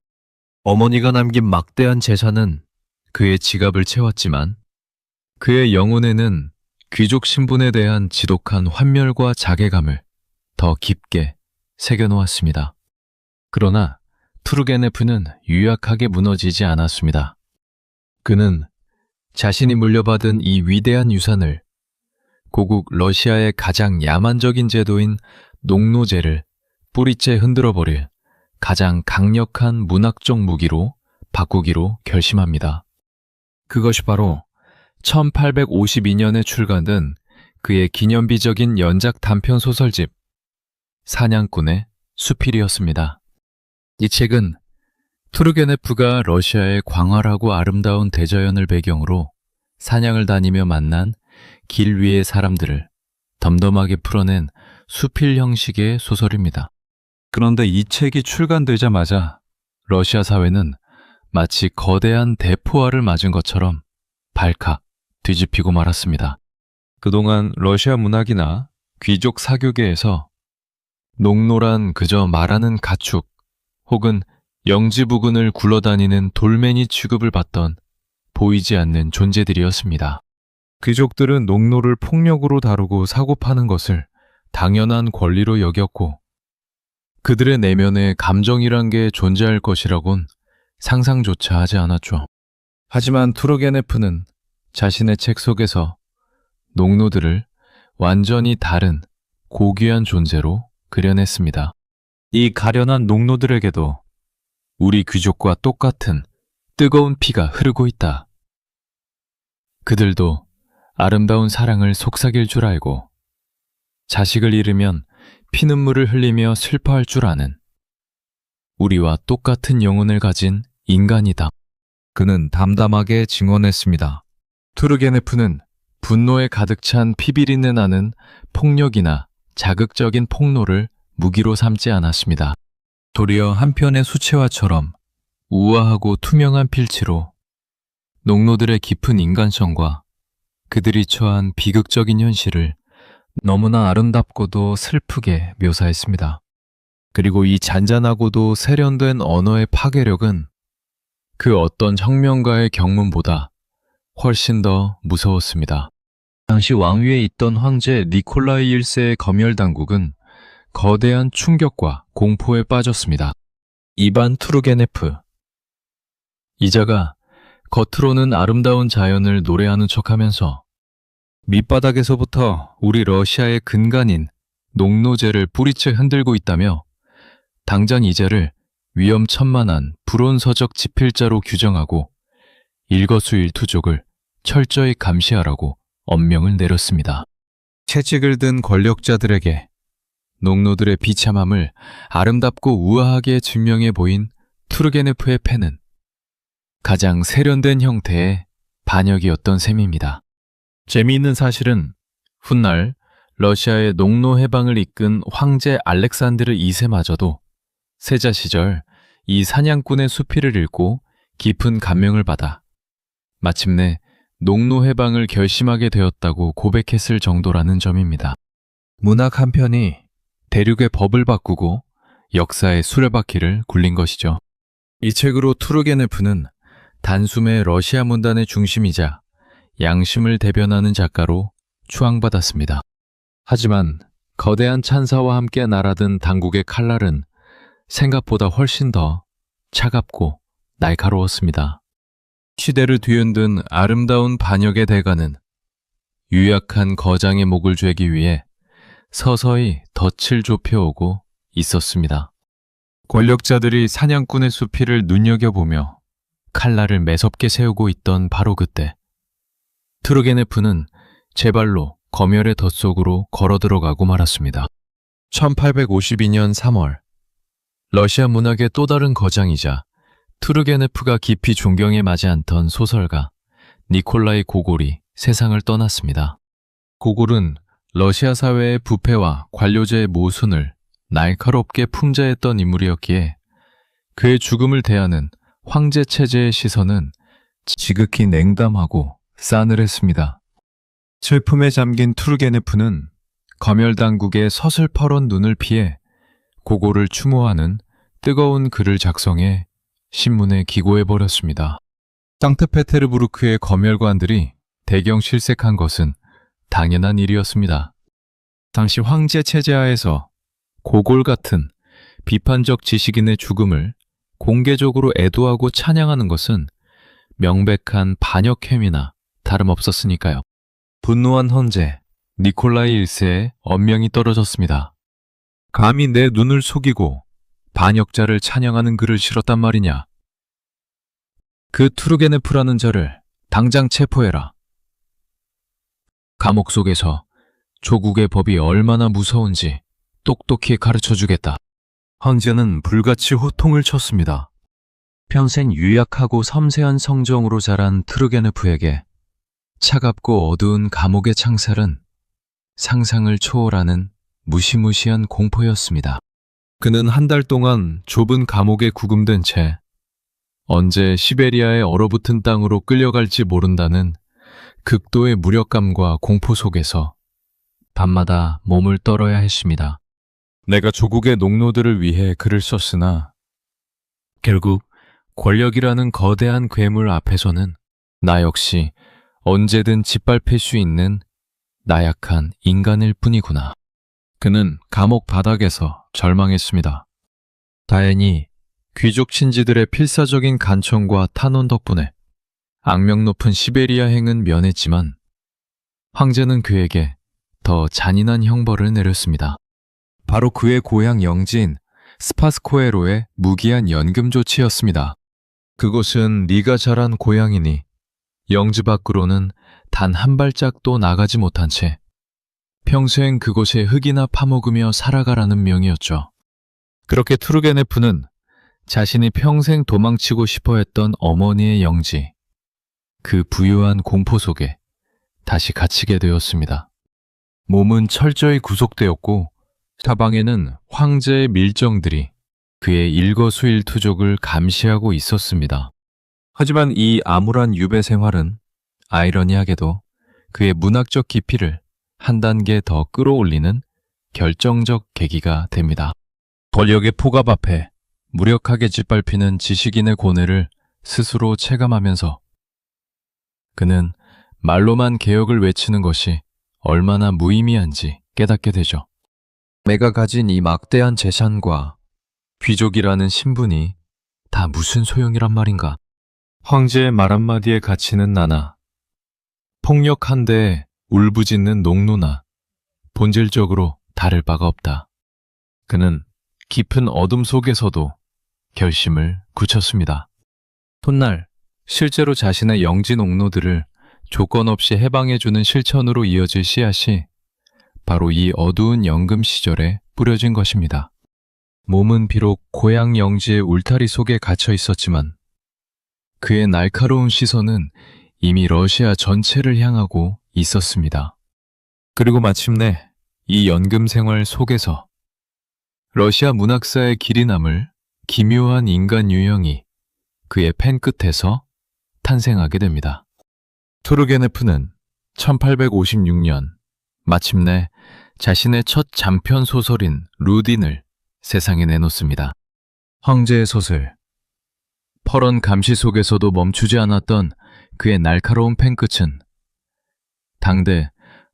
어머니가 남긴 막대한 재산은 그의 지갑을 채웠지만 그의 영혼에는 귀족 신분에 대한 지독한 환멸과 자괴감을 더 깊게 새겨놓았습니다. 그러나 투르게네프는 유약하게 무너지지 않았습니다. 그는 자신이 물려받은 이 위대한 유산을 고국 러시아의 가장 야만적인 제도인 농노제를 뿌리째 흔들어버릴 가장 강력한 문학적 무기로 바꾸기로 결심합니다. 그것이 바로 1852년에 출간된 그의 기념비적인 연작 단편 소설집 사냥꾼의 수필이었습니다. 이 책은 투르게네프가 러시아의 광활하고 아름다운 대자연을 배경으로 사냥을 다니며 만난 길 위의 사람들을 덤덤하게 풀어낸 수필 형식의 소설입니다. 그런데 이 책이 출간되자마자 러시아 사회는 마치 거대한 대포알을 맞은 것처럼 발칵 뒤집히고 말았습니다. 그동안 러시아 문학이나 귀족 사교계에서 농노란 그저 말하는 가축 혹은 영지부근을 굴러다니는 돌멩이 취급을 받던 보이지 않는 존재들이었습니다. 귀족들은 농노를 폭력으로 다루고 사고 파는 것을 당연한 권리로 여겼고 그들의 내면에 감정이란 게 존재할 것이라곤 상상조차 하지 않았죠. 하지만 투르게네프는 자신의 책 속에서 농노들을 완전히 다른 고귀한 존재로 그려냈습니다. 이 가련한 농노들에게도 우리 귀족과 똑같은 뜨거운 피가 흐르고 있다. 그들도 아름다운 사랑을 속삭일 줄 알고 자식을 잃으면 피눈물을 흘리며 슬퍼할 줄 아는 우리와 똑같은 영혼을 가진 인간이다. 그는 담담하게 증언했습니다. 투르게네프는 분노에 가득 찬 피비린내 나는 폭력이나 자극적인 폭로를 무기로 삼지 않았습니다. 도리어 한편의 수채화처럼 우아하고 투명한 필치로 농노들의 깊은 인간성과 그들이 처한 비극적인 현실을 너무나 아름답고도 슬프게 묘사했습니다. 그리고 이 잔잔하고도 세련된 언어의 파괴력은 그 어떤 혁명가의 경문보다 훨씬 더 무서웠습니다. 당시 왕위에 있던 황제 니콜라이 1세의 검열 당국은 거대한 충격과 공포에 빠졌습니다. 이반 투르게네프. 이자가 겉으로는 아름다운 자연을 노래하는 척하면서 밑바닥에서부터 우리 러시아의 근간인 농노제를 뿌리채 흔들고 있다며 당장 이제를 위험천만한 불온서적 지필자로 규정하고 일거수일투족을 철저히 감시하라고 엄명을 내렸습니다. 채찍을 든 권력자들에게 농노들의 비참함을 아름답고 우아하게 증명해 보인 투르게네프의 펜은 가장 세련된 형태의 반역이었던 셈입니다. 재미있는 사실은 훗날 러시아의 농노 해방을 이끈 황제 알렉산드르 2세마저도 세자 시절 이 사냥꾼의 수필을 읽고 깊은 감명을 받아 마침내 농노 해방을 결심하게 되었다고 고백했을 정도라는 점입니다. 문학 한 편이 대륙의 법을 바꾸고 역사의 수레바퀴를 굴린 것이죠. 이 책으로 투르게네프는 단숨에 러시아 문단의 중심이자 양심을 대변하는 작가로 추앙받았습니다. 하지만 거대한 찬사와 함께 날아든 당국의 칼날은 생각보다 훨씬 더 차갑고 날카로웠습니다. 시대를 뒤흔든 아름다운 반역의 대가는 유약한 거장의 목을 죄기 위해 서서히 덫을 좁혀오고 있었습니다. 권력자들이 사냥꾼의 수피를 눈여겨보며 칼날을 매섭게 세우고 있던 바로 그때 투르게네프는 제 발로 검열의 덫 속으로 걸어 들어가고 말았습니다. 1852년 3월 러시아 문학의 또 다른 거장이자 투르게네프가 깊이 존경에 마지 않던 소설가 니콜라이 고골이 세상을 떠났습니다. 고골은 러시아 사회의 부패와 관료제의 모순을 날카롭게 풍자했던 인물이었기에 그의 죽음을 대하는 황제 체제의 시선은 지극히 냉담하고 싸늘했습니다. 슬픔에 잠긴 투르게네프는 검열 당국의 서슬퍼런 눈을 피해 고골을 추모하는 뜨거운 글을 작성해 신문에 기고해버렸습니다. 상트페테르부르크의 검열관들이 대경 실색한 것은 당연한 일이었습니다. 당시 황제 체제하에서 고골 같은 비판적 지식인의 죽음을 공개적으로 애도하고 찬양하는 것은 명백한 반역 행위나 다름없었으니까요. 분노한 헌재 니콜라이 1세의 언명이 떨어졌습니다. 감히 내 눈을 속이고 반역자를 찬양하는 글을 실었단 말이냐. 그 투르게네프라는 자를 당장 체포해라. 감옥 속에서 조국의 법이 얼마나 무서운지 똑똑히 가르쳐주겠다. 황제는 불같이 호통을 쳤습니다. 평생 유약하고 섬세한 성정으로 자란 투르게네프에게 차갑고 어두운 감옥의 창살은 상상을 초월하는 무시무시한 공포였습니다. 그는 한 달 동안 좁은 감옥에 구금된 채 언제 시베리아의 얼어붙은 땅으로 끌려갈지 모른다는 극도의 무력감과 공포 속에서 밤마다 몸을 떨어야 했습니다. 내가 조국의 농노들을 위해 글을 썼으나 결국 권력이라는 거대한 괴물 앞에서는 나 역시 언제든 짓밟힐 수 있는 나약한 인간일 뿐이구나. 그는 감옥 바닥에서 절망했습니다. 다행히 귀족 친지들의 필사적인 간청과 탄원 덕분에 악명 높은 시베리아행은 면했지만 황제는 그에게 더 잔인한 형벌을 내렸습니다. 바로 그의 고향 영지인 스파스코에로의 무기한 연금 조치였습니다. 그곳은 네가 자란 고향이니 영지 밖으로는 단 한 발짝도 나가지 못한 채 평생 그곳에 흙이나 파먹으며 살아가라는 명이었죠. 그렇게 투르게네프는 자신이 평생 도망치고 싶어 했던 어머니의 영지, 그 부유한 공포 속에 다시 갇히게 되었습니다. 몸은 철저히 구속되었고 사방에는 황제의 밀정들이 그의 일거수일투족을 감시하고 있었습니다. 하지만 이 암울한 유배 생활은 아이러니하게도 그의 문학적 깊이를 한 단계 더 끌어올리는 결정적 계기가 됩니다. 권력의 폭압 앞에 무력하게 짓밟히는 지식인의 고뇌를 스스로 체감하면서 그는 말로만 개혁을 외치는 것이 얼마나 무의미한지 깨닫게 되죠. 내가 가진 이 막대한 재산과 귀족이라는 신분이 다 무슨 소용이란 말인가. 황제의 말 한마디에 갇히는 나나, 폭력 한 대에 울부짖는 농노나 본질적으로 다를 바가 없다. 그는 깊은 어둠 속에서도 결심을 굳혔습니다. 훗날 실제로 자신의 영지 농노들을 조건 없이 해방해주는 실천으로 이어질 씨앗이 바로 이 어두운 연금 시절에 뿌려진 것입니다. 몸은 비록 고향 영지의 울타리 속에 갇혀 있었지만 그의 날카로운 시선은 이미 러시아 전체를 향하고 있었습니다. 그리고 마침내 이 연금 생활 속에서 러시아 문학사의 길이 남을 기묘한 인간 유형이 그의 펜 끝에서 탄생하게 됩니다. 투르게네프는 1856년 마침내 자신의 첫 장편 소설인 루딘을 세상에 내놓습니다. 황제의 소설. 퍼런 감시 속에서도 멈추지 않았던 그의 날카로운 펜끝은 당대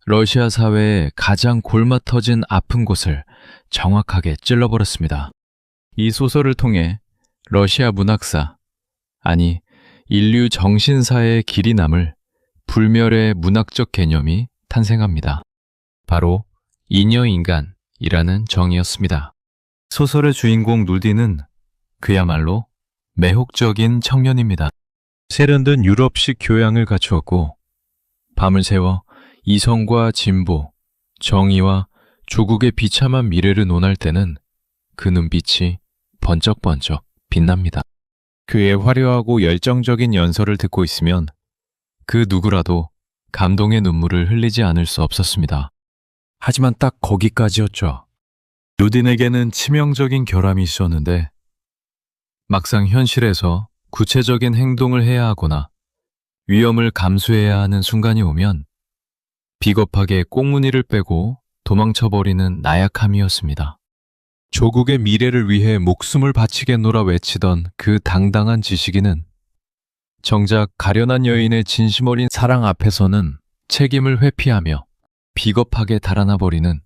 러시아 사회의 가장 골마 터진 아픈 곳을 정확하게 찔러버렸습니다. 이 소설을 통해 러시아 문학사, 아니 인류 정신사의 길이 남을 불멸의 문학적 개념이 탄생합니다. 바로 인여인간이라는 정의였습니다. 소설의 주인공 누디는 그야말로 매혹적인 청년입니다. 세련된 유럽식 교양을 갖추었고 밤을 새워 이성과 진보, 정의와 조국의 비참한 미래를 논할 때는 그 눈빛이 번쩍번쩍 빛납니다. 그의 화려하고 열정적인 연설을 듣고 있으면 그 누구라도 감동의 눈물을 흘리지 않을 수 없었습니다. 하지만 딱 거기까지였죠. 누딘에게는 치명적인 결함이 있었는데 막상 현실에서 구체적인 행동을 해야 하거나 위험을 감수해야 하는 순간이 오면 비겁하게 꽁무니를 빼고 도망쳐버리는 나약함이었습니다. 조국의 미래를 위해 목숨을 바치겠노라 외치던 그 당당한 지식인은 정작 가련한 여인의 진심 어린 사랑 앞에서는 책임을 회피하며 비겁하게 달아나버리는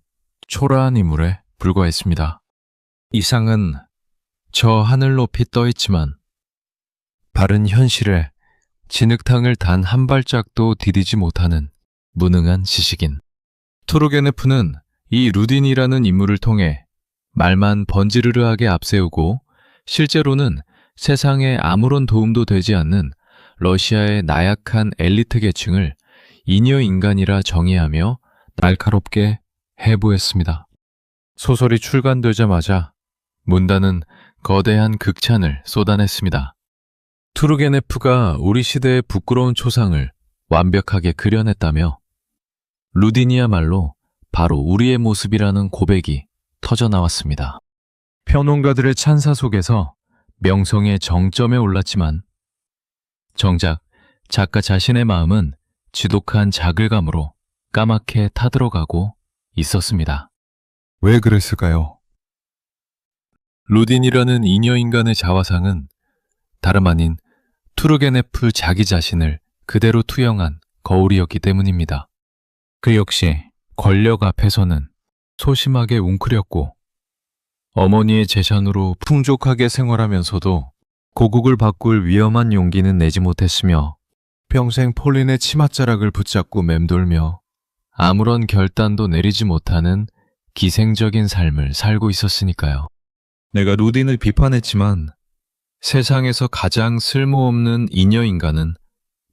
초라한 인물에 불과했습니다. 이상은 저 하늘 높이 떠있지만 바른 현실에 진흙탕을 단 한 발짝도 디디지 못하는 무능한 지식인. 투르게네프는 이 루딘이라는 인물을 통해 말만 번지르르하게 앞세우고 실제로는 세상에 아무런 도움도 되지 않는 러시아의 나약한 엘리트 계층을 인여인간이라 정의하며 날카롭게 해부했습니다. 소설이 출간되자마자 문단은 거대한 극찬을 쏟아냈습니다. 투르게네프가 우리 시대의 부끄러운 초상을 완벽하게 그려냈다며 루딘이야말로 바로 우리의 모습이라는 고백이 터져나왔습니다. 평론가들의 찬사 속에서 명성의 정점에 올랐지만 정작 작가 자신의 마음은 지독한 자글감으로 까맣게 타들어가고 있었습니다. 왜 그랬을까요? 루딘이라는 인여인간의 자화상은 다름 아닌 투르게네프 자기 자신을 그대로 투영한 거울이었기 때문입니다. 그 역시 권력 앞에서는 소심하게 웅크렸고 어머니의 재산으로 풍족하게 생활하면서도 고국을 바꿀 위험한 용기는 내지 못했으며 평생 폴린의 치맛자락을 붙잡고 맴돌며 아무런 결단도 내리지 못하는 기생적인 삶을 살고 있었으니까요. 내가 루딘을 비판했지만 세상에서 가장 쓸모없는 인여인간은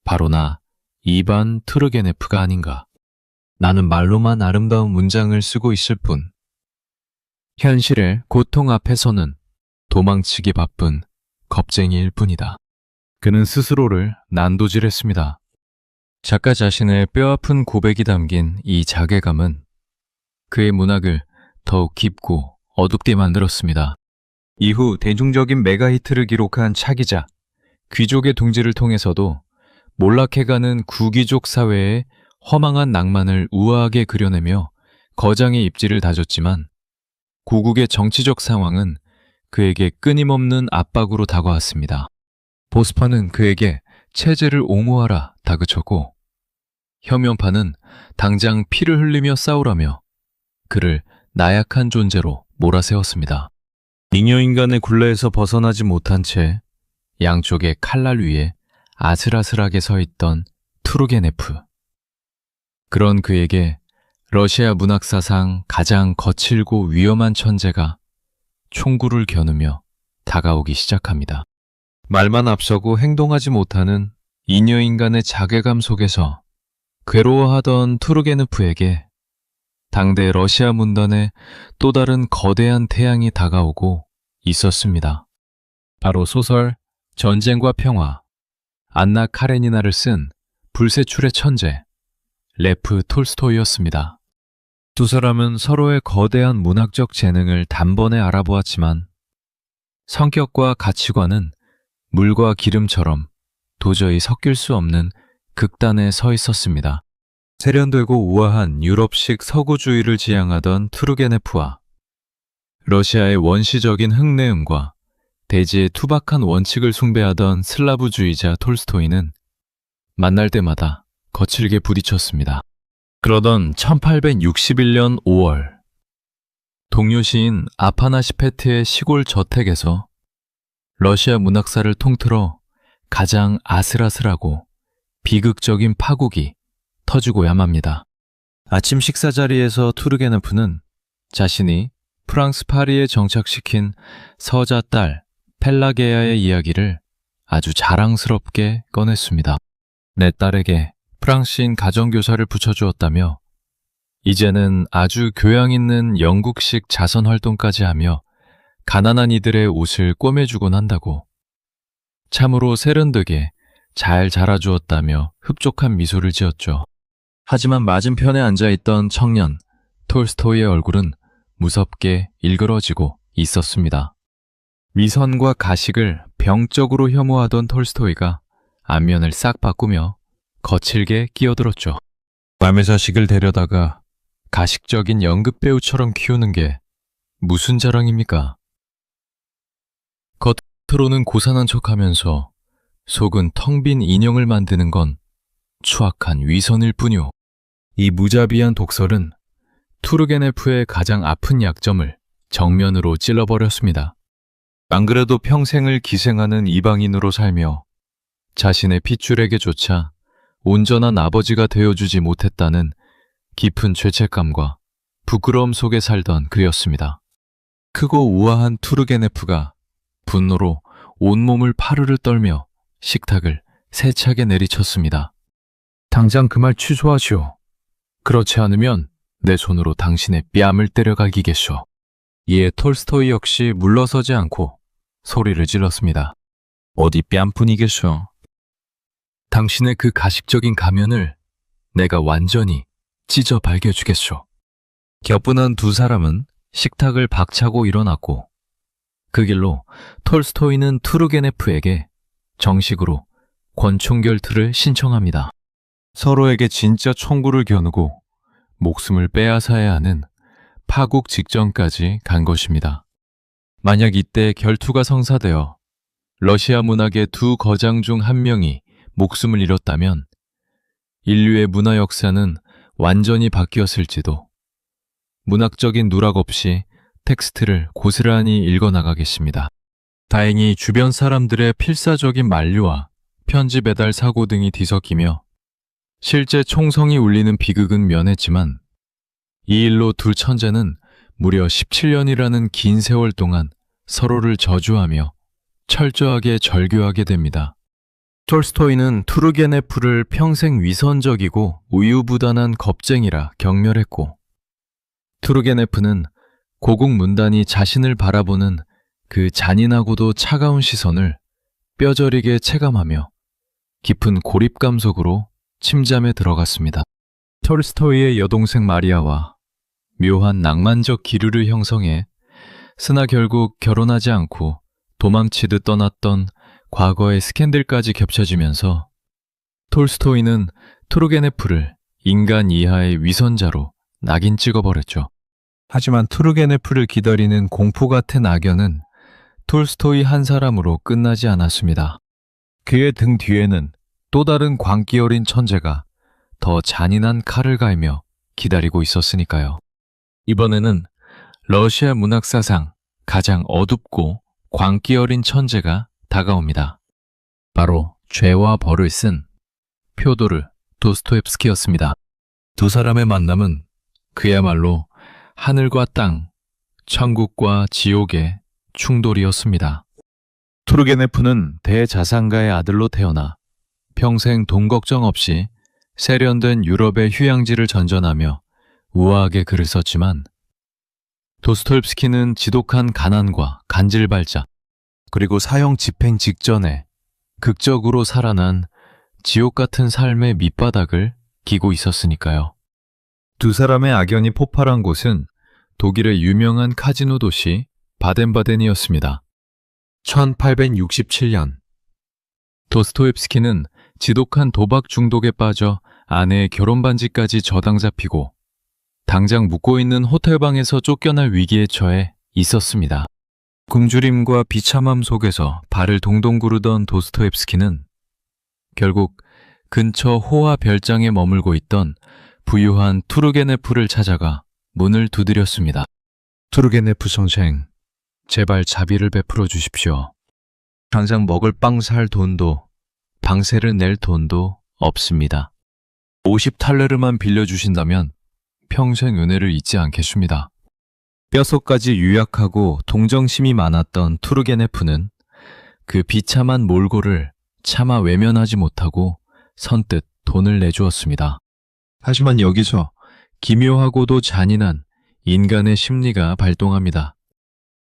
바로 나 이반 투르게네프가 아닌가. 나는 말로만 아름다운 문장을 쓰고 있을 뿐 현실의 고통 앞에서는 도망치기 바쁜 겁쟁이일 뿐이다. 그는 스스로를 난도질했습니다. 작가 자신의 뼈아픈 고백이 담긴 이 자괴감은 그의 문학을 더욱 깊고 어둡게 만들었습니다. 이후 대중적인 메가히트를 기록한 차기작 귀족의 둥지를 통해서도 몰락해가는 구귀족 사회의 허망한 낭만을 우아하게 그려내며 거장의 입지를 다졌지만 고국의 정치적 상황은 그에게 끊임없는 압박으로 다가왔습니다. 보스파는 그에게 체제를 옹호하라 다그쳤고 혐연파는 당장 피를 흘리며 싸우라며 그를 나약한 존재로 몰아세웠습니다. 잉여인간의 굴레에서 벗어나지 못한 채 양쪽의 칼날 위에 아슬아슬하게 서 있던 투르게네프. 그런 그에게 러시아 문학사상 가장 거칠고 위험한 천재가 총구를 겨누며 다가오기 시작합니다. 말만 앞서고 행동하지 못하는 인여인간의 자괴감 속에서 괴로워하던 투르게네프에게 당대 러시아 문단에 또 다른 거대한 태양이 다가오고 있었습니다. 바로 소설 전쟁과 평화, 안나 카레니나를 쓴 불세출의 천재, 레프 톨스토이였습니다. 두 사람은 서로의 거대한 문학적 재능을 단번에 알아보았지만 성격과 가치관은 물과 기름처럼 도저히 섞일 수 없는 극단에 서 있었습니다. 세련되고 우아한 유럽식 서구주의를 지향하던 투르게네프와 러시아의 원시적인 흙내음과 대지의 투박한 원칙을 숭배하던 슬라브주의자 톨스토이는 만날 때마다 거칠게 부딪혔습니다. 그러던 1861년 5월 동료 시인 아파나시 페트의 시골 저택에서 러시아 문학사를 통틀어 가장 아슬아슬하고 비극적인 파국이 터지고야 맙니다. 아침 식사 자리에서 투르게네프는 자신이 프랑스 파리에 정착시킨 서자 딸 펠라게아의 이야기를 아주 자랑스럽게 꺼냈습니다. 내 딸에게 프랑스인 가정교사를 붙여주었다며 이제는 아주 교양 있는 영국식 자선 활동까지 하며 가난한 이들의 옷을 꿰매주곤 한다고. 참으로 세련되게 잘 자라주었다며 흡족한 미소를 지었죠. 하지만 맞은편에 앉아있던 청년 톨스토이의 얼굴은 무섭게 일그러지고 있었습니다. 위선과 가식을 병적으로 혐오하던 톨스토이가 안면을 싹 바꾸며 거칠게 끼어들었죠. 남의 자식을 데려다가 가식적인 연극배우처럼 키우는 게 무슨 자랑입니까? 겉으로는 고산한 척하면서 속은 텅 빈 인형을 만드는 건 추악한 위선일 뿐이오. 이 무자비한 독설은 투르게네프의 가장 아픈 약점을 정면으로 찔러버렸습니다. 안 그래도 평생을 기생하는 이방인으로 살며 자신의 핏줄에게조차 온전한 아버지가 되어주지 못했다는 깊은 죄책감과 부끄러움 속에 살던 그였습니다. 크고 우아한 투르게네프가 분노로 온몸을 파르르 떨며 식탁을 세차게 내리쳤습니다. 당장 그 말 취소하시오. 그렇지 않으면 내 손으로 당신의 뺨을 때려갈기겠소. 이에 톨스토이 역시 물러서지 않고 소리를 질렀습니다. 어디 뺨뿐이겠소. 당신의 그 가식적인 가면을 내가 완전히 찢어 발겨주겠소. 격분한 두 사람은 식탁을 박차고 일어났고 그 길로 톨스토이는 투르게네프에게 정식으로 권총결투를 신청합니다. 서로에게 진짜 총구를 겨누고 목숨을 빼앗아야 하는 파국 직전까지 간 것입니다. 만약 이때 결투가 성사되어 러시아 문학의 두 거장 중 한 명이 목숨을 잃었다면 인류의 문화 역사는 완전히 바뀌었을지도. 문학적인 누락 없이 텍스트를 고스란히 읽어나가겠습니다. 다행히 주변 사람들의 필사적인 만류와 편지 배달 사고 등이 뒤섞이며 실제 총성이 울리는 비극은 면했지만 이 일로 두 천재는 무려 17년이라는 긴 세월 동안 서로를 저주하며 철저하게 절교하게 됩니다. 톨스토이는 투르게네프를 평생 위선적이고 우유부단한 겁쟁이라 경멸했고 투르게네프는 고국문단이 자신을 바라보는 그 잔인하고도 차가운 시선을 뼈저리게 체감하며 깊은 고립감 속으로 침잠에 들어갔습니다. 톨스토이의 여동생 마리아와 묘한 낭만적 기류를 형성해 스나 결국 결혼하지 않고 도망치듯 떠났던 과거의 스캔들까지 겹쳐지면서 톨스토이는 투르게네프를 인간 이하의 위선자로 낙인 찍어버렸죠. 하지만 투르게네프를 기다리는 공포 같은 악연은 톨스토이 한 사람으로 끝나지 않았습니다. 그의 등 뒤에는 또 다른 광기 어린 천재가 더 잔인한 칼을 갈며 기다리고 있었으니까요. 이번에는 러시아 문학사상 가장 어둡고 광기 어린 천재가 다가옵니다. 바로 죄와 벌을 쓴 표도르 도스토옙스키였습니다. 두 사람의 만남은 그야말로 하늘과 땅, 천국과 지옥의 충돌이었습니다. 투르게네프는 대자산가의 아들로 태어나 평생 돈 걱정 없이 세련된 유럽의 휴양지를 전전하며 우아하게 글을 썼지만 도스토옙스키는 지독한 가난과 간질발작 그리고 사형 집행 직전에 극적으로 살아난 지옥 같은 삶의 밑바닥을 기고 있었으니까요. 두 사람의 악연이 폭발한 곳은 독일의 유명한 카지노 도시 바덴바덴이었습니다. 1867년 도스토옙스키는 지독한 도박 중독에 빠져 아내의 결혼 반지까지 저당 잡히고 당장 묵고 있는 호텔방에서 쫓겨날 위기에 처해 있었습니다. 굶주림과 비참함 속에서 발을 동동 구르던 도스토옙스키는 결국 근처 호화 별장에 머물고 있던 부유한 투르게네프를 찾아가 문을 두드렸습니다. 투르게네프 선생, 제발 자비를 베풀어 주십시오. 당장 먹을 빵 살 돈도 방세를 낼 돈도 없습니다. 50탈레르만 빌려주신다면 평생 은혜를 잊지 않겠습니다. 뼛속까지 유약하고 동정심이 많았던 투르게네프는 그 비참한 몰골을 차마 외면하지 못하고 선뜻 돈을 내주었습니다. 하지만 여기서 기묘하고도 잔인한 인간의 심리가 발동합니다.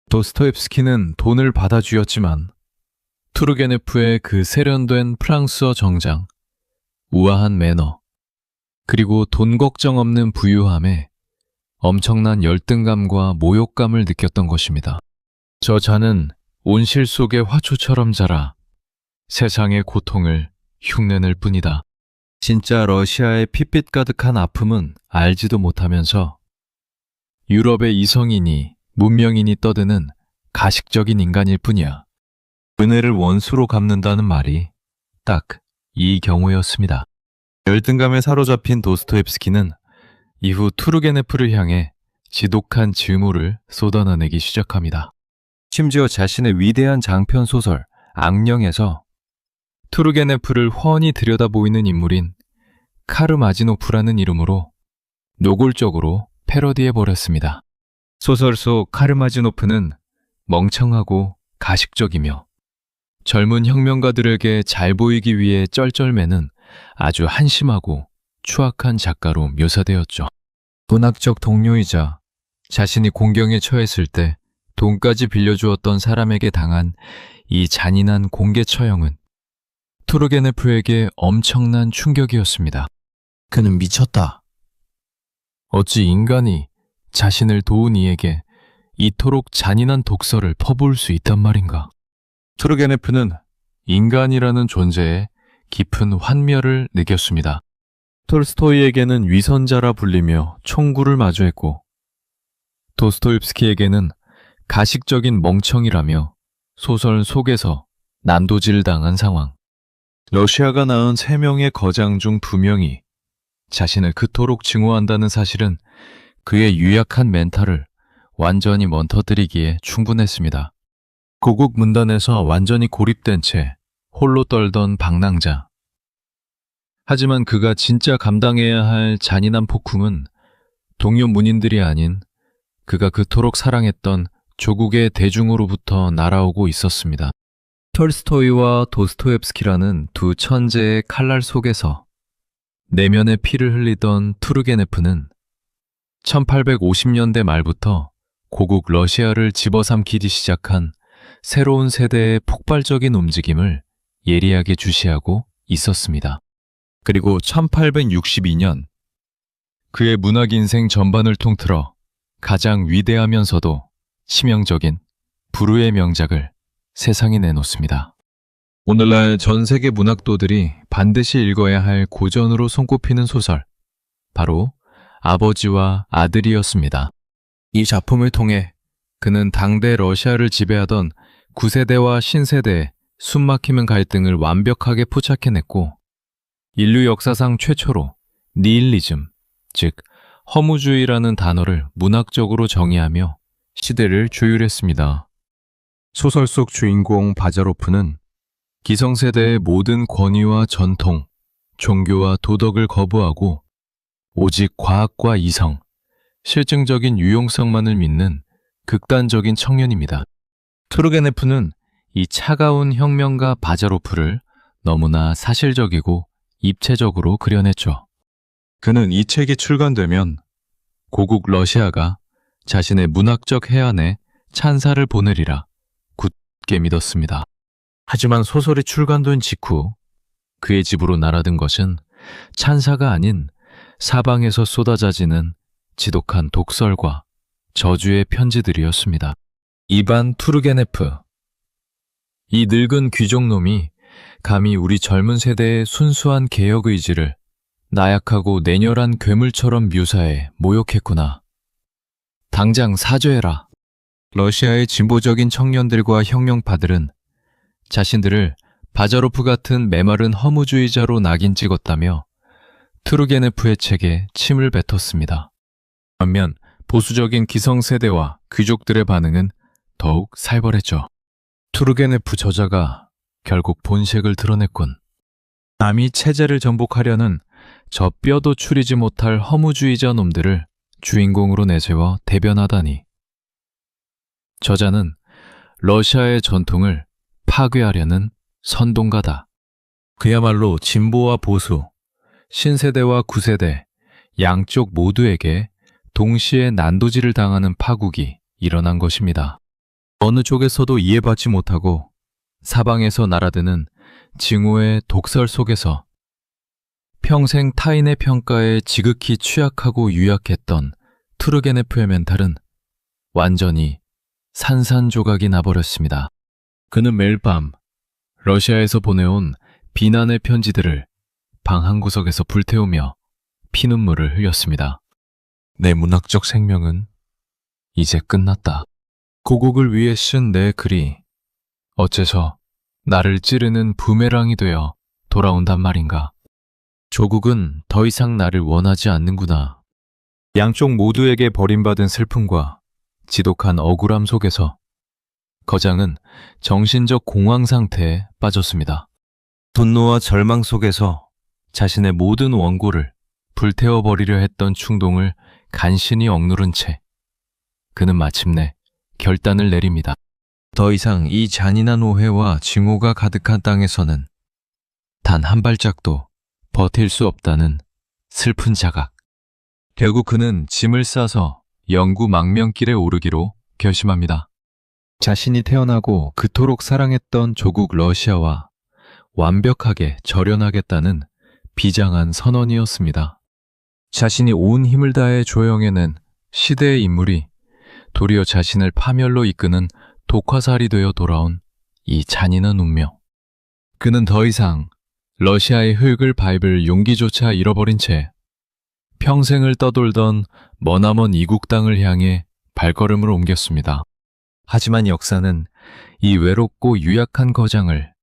도스토옙스키는 돈을 받아주었지만 투르게네프의 그 세련된 프랑스어 정장, 우아한 매너, 그리고 돈 걱정 없는 부유함에 엄청난 열등감과 모욕감을 느꼈던 것입니다. 저 자는 온실 속의 화초처럼 자라 세상의 고통을 흉내낼 뿐이다. 진짜 러시아의 핏빛 가득한 아픔은 알지도 못하면서 유럽의 이성인이 문명인이 떠드는 가식적인 인간일 뿐이야. 은혜를 원수로 갚는다는 말이 딱 이 경우였습니다. 열등감에 사로잡힌 도스토옙스키는 이후 투르게네프를 향해 지독한 증오를 쏟아내기 시작합니다. 심지어 자신의 위대한 장편 소설 악령에서 투르게네프를 훤히 들여다보이는 인물인 카르마지노프라는 이름으로 노골적으로 패러디해버렸습니다. 소설 속 카르마지노프는 멍청하고 가식적이며 젊은 혁명가들에게 잘 보이기 위해 쩔쩔매는 아주 한심하고 추악한 작가로 묘사되었죠. 문학적 동료이자 자신이 공경에 처했을 때 돈까지 빌려주었던 사람에게 당한 이 잔인한 공개 처형은 투르게네프에게 엄청난 충격이었습니다. 그는 미쳤다. 어찌 인간이 자신을 도운 이에게 이토록 잔인한 독서를 퍼부을 수 있단 말인가? 투르게네프는 인간이라는 존재에 깊은 환멸을 느꼈습니다. 톨스토이에게는 위선자라 불리며 총구를 마주했고 도스토옙스키에게는 가식적인 멍청이라며 소설 속에서 난도질당한 상황. 러시아가 낳은 3명의 거장 중 2명이 자신을 그토록 증오한다는 사실은 그의 유약한 멘탈을 완전히 멈터뜨리기에 충분했습니다. 고국 문단에서 완전히 고립된 채 홀로 떨던 방랑자. 하지만 그가 진짜 감당해야 할 잔인한 폭풍은 동료 문인들이 아닌 그가 그토록 사랑했던 조국의 대중으로부터 날아오고 있었습니다. 톨스토이와 도스토옙스키라는 두 천재의 칼날 속에서 내면의 피를 흘리던 투르게네프는 1850년대 말부터 고국 러시아를 집어삼키기 시작한 새로운 세대의 폭발적인 움직임을 예리하게 주시하고 있었습니다. 그리고 1862년 그의 문학 인생 전반을 통틀어 가장 위대하면서도 치명적인 불후의 명작을 세상에 내놓습니다. 오늘날 전 세계 문학도들이 반드시 읽어야 할 고전으로 손꼽히는 소설, 바로 아버지와 아들이었습니다. 이 작품을 통해 그는 당대 러시아를 지배하던 9세대와 신세대의 숨막히는 갈등을 완벽하게 포착해냈고 인류 역사상 최초로 니힐리즘, 즉 허무주의라는 단어를 문학적으로 정의하며 시대를 조율했습니다. 소설 속 주인공 바자로프는 기성세대의 모든 권위와 전통, 종교와 도덕을 거부하고 오직 과학과 이성, 실증적인 유용성만을 믿는 극단적인 청년입니다. 투르게네프는 이 차가운 혁명가 바자로프를 너무나 사실적이고 입체적으로 그려냈죠. 그는 이 책이 출간되면 고국 러시아가 자신의 문학적 해안에 찬사를 보내리라 굳게 믿었습니다. 하지만 소설이 출간된 직후 그의 집으로 날아든 것은 찬사가 아닌 사방에서 쏟아져지는 지독한 독설과 저주의 편지들이었습니다. 이반 투르게네프, 이 늙은 귀족놈이 감히 우리 젊은 세대의 순수한 개혁 의지를 나약하고 내렬한 괴물처럼 묘사해 모욕했구나. 당장 사죄해라. 러시아의 진보적인 청년들과 혁명파들은 자신들을 바자로프 같은 메마른 허무주의자로 낙인 찍었다며 투르게네프의 책에 침을 뱉었습니다. 반면 보수적인 기성세대와 귀족들의 반응은 더욱 살벌했죠. 투르게네프 저자가 결국 본색을 드러냈군. 남이 체제를 정복하려는 저 뼈도 추리지 못할 허무주의자 놈들을 주인공으로 내세워 대변하다니. 저자는 러시아의 전통을 파괴하려는 선동가다. 그야말로 진보와 보수, 신세대와 구세대, 양쪽 모두에게 동시에 난도질을 당하는 파국이 일어난 것입니다. 어느 쪽에서도 이해받지 못하고 사방에서 날아드는 징후의 독설 속에서 평생 타인의 평가에 지극히 취약하고 유약했던 투르게네프의 멘탈은 완전히 산산조각이 나버렸습니다. 그는 매일 밤 러시아에서 보내온 비난의 편지들을 방 한구석에서 불태우며 피눈물을 흘렸습니다. 내 문학적 생명은 이제 끝났다. 고국을 위해 쓴 내 글이 어째서 나를 찌르는 부메랑이 되어 돌아온단 말인가. 조국은 더 이상 나를 원하지 않는구나. 양쪽 모두에게 버림받은 슬픔과 지독한 억울함 속에서 거장은 정신적 공황 상태에 빠졌습니다. 분노와 절망 속에서 자신의 모든 원고를 불태워버리려 했던 충동을 간신히 억누른 채 그는 마침내 결단을 내립니다. 더 이상 이 잔인한 오해와 증오가 가득한 땅에서는 단 한 발짝도 버틸 수 없다는 슬픈 자각. 결국 그는 짐을 싸서 영구 망명길에 오르기로 결심합니다. 자신이 태어나고 그토록 사랑했던 조국 러시아와 완벽하게 절연하겠다는 비장한 선언이었습니다. 자신이 온 힘을 다해 조형해낸 시대의 인물이 도리어 자신을 파멸로 이끄는 독화살이 되어 돌아온 이 잔인한 운명. 그는 더 이상 러시아의 흙을 밟을 용기조차 잃어버린 채 평생을 떠돌던 머나먼 이국 땅을 향해 발걸음을 옮겼습니다. 하지만 역사는 이 외롭고 유약한 거장을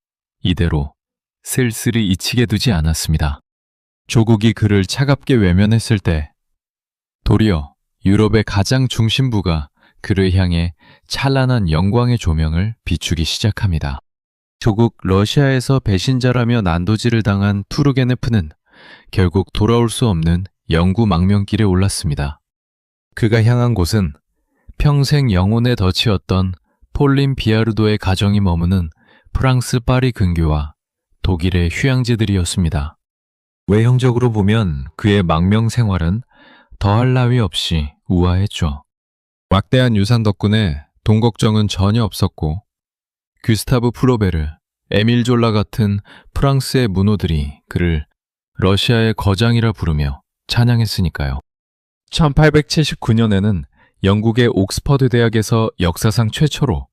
이대로 쓸쓸히 잊히게 두지 않았습니다. 조국이 그를 차갑게 외면했을 때 도리어 유럽의 가장 중심부가 그를 향해 찬란한 영광의 조명을 비추기 시작합니다. 조국 러시아에서 배신자라며 난도질을 당한 투르게네프는 결국 돌아올 수 없는 영구 망명길에 올랐습니다. 그가 향한 곳은 평생 영혼의 덫이었던 폴린 비아르도의 가정이 머무는 프랑스 파리 근교와 독일의 휴양지들이었습니다. 외형적으로 보면 그의 망명 생활은 더할 나위 없이 우아했죠. 막대한 유산 덕분에 돈 걱정은 전혀 없었고 귀스타브 프로베르, 에밀 졸라 같은 프랑스의 문호들이 그를 러시아의 거장이라 부르며 찬양했으니까요. 1879년에는 영국의 옥스퍼드 대학에서 역사상 최초로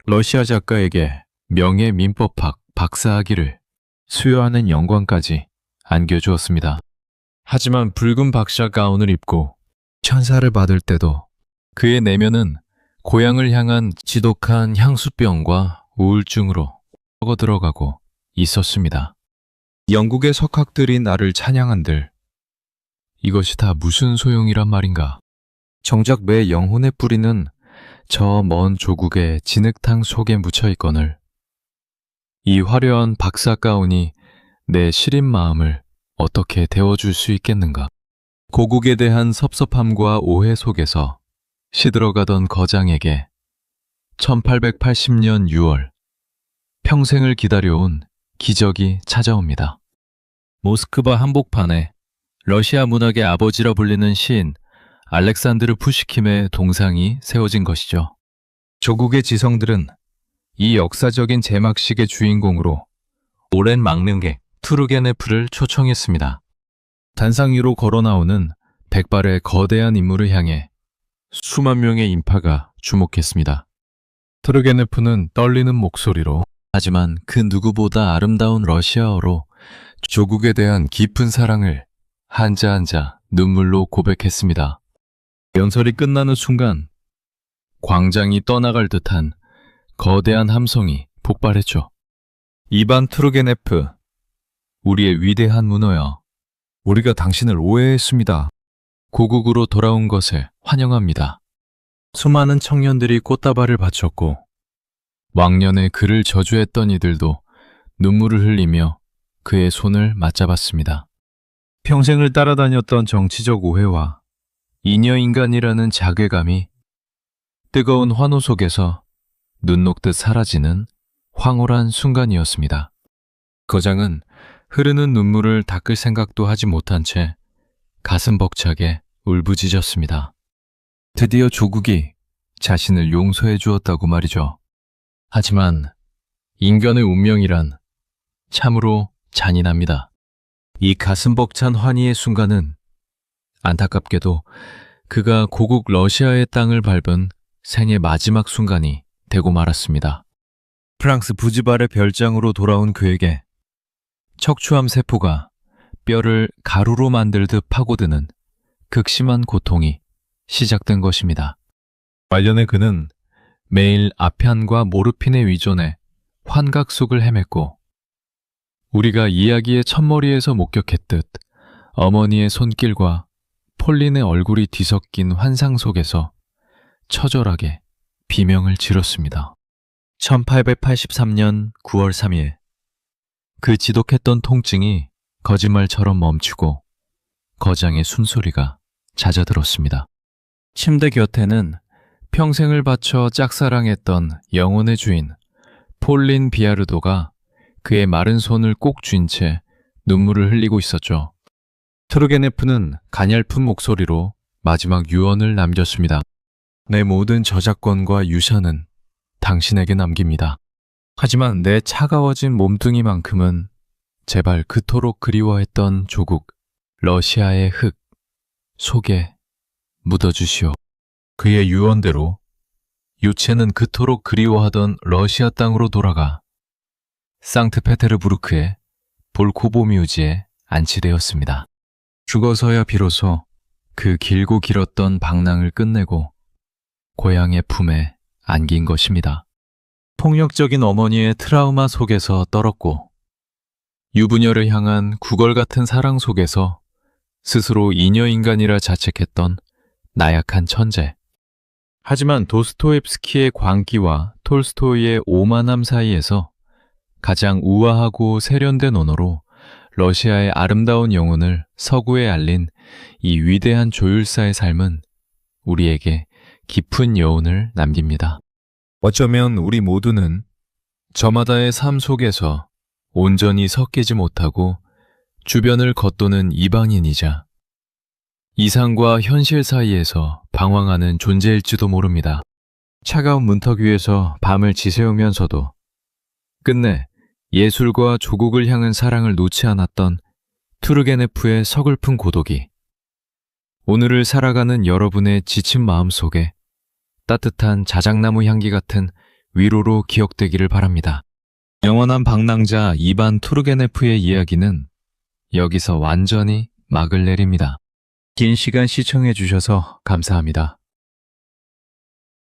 러시아 작가에게 명예 민법학 박사학위를 수여하는 영광까지 안겨주었습니다. 하지만 붉은 박샤 가운을 입고 천사를 받을 때도 그의 내면은 고향을 향한 지독한 향수병과 우울증으로 썩어 들어가고 있었습니다. 영국의 석학들이 나를 찬양한들 이것이 다 무슨 소용이란 말인가. 정작 내 영혼의 뿌리는 저 먼 조국의 진흙탕 속에 묻혀 있거늘 이 화려한 박사 가운이 내 시린 마음을 어떻게 데워줄 수 있겠는가. 고국에 대한 섭섭함과 오해 속에서 시들어가던 거장에게 1880년 6월 평생을 기다려온 기적이 찾아옵니다. 모스크바 한복판에 러시아 문학의 아버지라 불리는 시인 알렉산드르 푸시킨의 동상이 세워진 것이죠. 조국의 지성들은 이 역사적인 제막식의 주인공으로 오랜 망명객 투르게네프를 초청했습니다. 단상 위로 걸어나오는 백발의 거대한 인물을 향해 수만 명의 인파가 주목했습니다. 투르게네프는 떨리는 목소리로 하지만 그 누구보다 아름다운 러시아어로 조국에 대한 깊은 사랑을 한자 한자 눈물로 고백했습니다. 연설이 끝나는 순간 광장이 떠나갈 듯한 거대한 함성이 폭발했죠. 이반 투르게네프, 우리의 위대한 문호여, 우리가 당신을 오해했습니다. 고국으로 돌아온 것에 환영합니다. 수많은 청년들이 꽃다발을 바쳤고 왕년에 그를 저주했던 이들도 눈물을 흘리며 그의 손을 맞잡았습니다. 평생을 따라다녔던 정치적 오해와 인여인간이라는 자괴감이 뜨거운 환호 속에서 눈 녹듯 사라지는 황홀한 순간이었습니다. 거장은 흐르는 눈물을 닦을 생각도 하지 못한 채 가슴 벅차게 울부짖었습니다. 드디어 조국이 자신을 용서해 주었다고 말이죠. 하지만 인간의 운명이란 참으로 잔인합니다. 이 가슴 벅찬 환희의 순간은 안타깝게도 그가 고국 러시아의 땅을 밟은 생애 마지막 순간이 되고 말았습니다. 프랑스 부지발의 별장으로 돌아온 그에게 척추암 세포가 뼈를 가루로 만들듯 파고드는 극심한 고통이 시작된 것입니다. 말년에 그는 매일 아편과 모르핀에 위존해 환각 속을 헤맸고 우리가 이야기의 첫머리에서 목격했듯 어머니의 손길과 폴린의 얼굴이 뒤섞인 환상 속에서 처절하게 비명을 지렀습니다. 1883년 9월 3일 그 지독했던 통증이 거짓말처럼 멈추고 거장의 숨소리가 잦아들었습니다. 침대 곁에는 평생을 바쳐 짝사랑했던 영혼의 주인 폴린 비아르도가 그의 마른 손을 꼭 쥔 채 눈물을 흘리고 있었죠. 트르게네프는 가냘픈 목소리로 마지막 유언을 남겼습니다. 내 모든 저작권과 유산은 당신에게 남깁니다. 하지만 내 차가워진 몸뚱이만큼은 제발 그토록 그리워했던 조국, 러시아의 흙 속에 묻어주시오. 그의 유언대로 유체는 그토록 그리워하던 러시아 땅으로 돌아가 상트페테르부르크의 볼코보뮤지에 안치되었습니다. 죽어서야 비로소 그 길고 길었던 방랑을 끝내고 고향의 품에 안긴 것입니다. 폭력적인 어머니의 트라우마 속에서 떨었고 유부녀를 향한 구걸 같은 사랑 속에서 스스로 이녀인간이라 자책했던 나약한 천재. 하지만 도스토옙스키의 광기와 톨스토이의 오만함 사이에서 가장 우아하고 세련된 언어로 러시아의 아름다운 영혼을 서구에 알린 이 위대한 조율사의 삶은 우리에게 깊은 여운을 남깁니다. 어쩌면 우리 모두는 저마다의 삶 속에서 온전히 섞이지 못하고 주변을 겉도는 이방인이자 이상과 현실 사이에서 방황하는 존재일지도 모릅니다. 차가운 문턱 위에서 밤을 지새우면서도 끝내 예술과 조국을 향한 사랑을 놓지 않았던 투르게네프의 서글픈 고독이 오늘을 살아가는 여러분의 지친 마음 속에 따뜻한 자작나무 향기 같은 위로로 기억되기를 바랍니다. 영원한 방랑자 이반 투르게네프의 이야기는 여기서 완전히 막을 내립니다. 긴 시간 시청해 주셔서 감사합니다.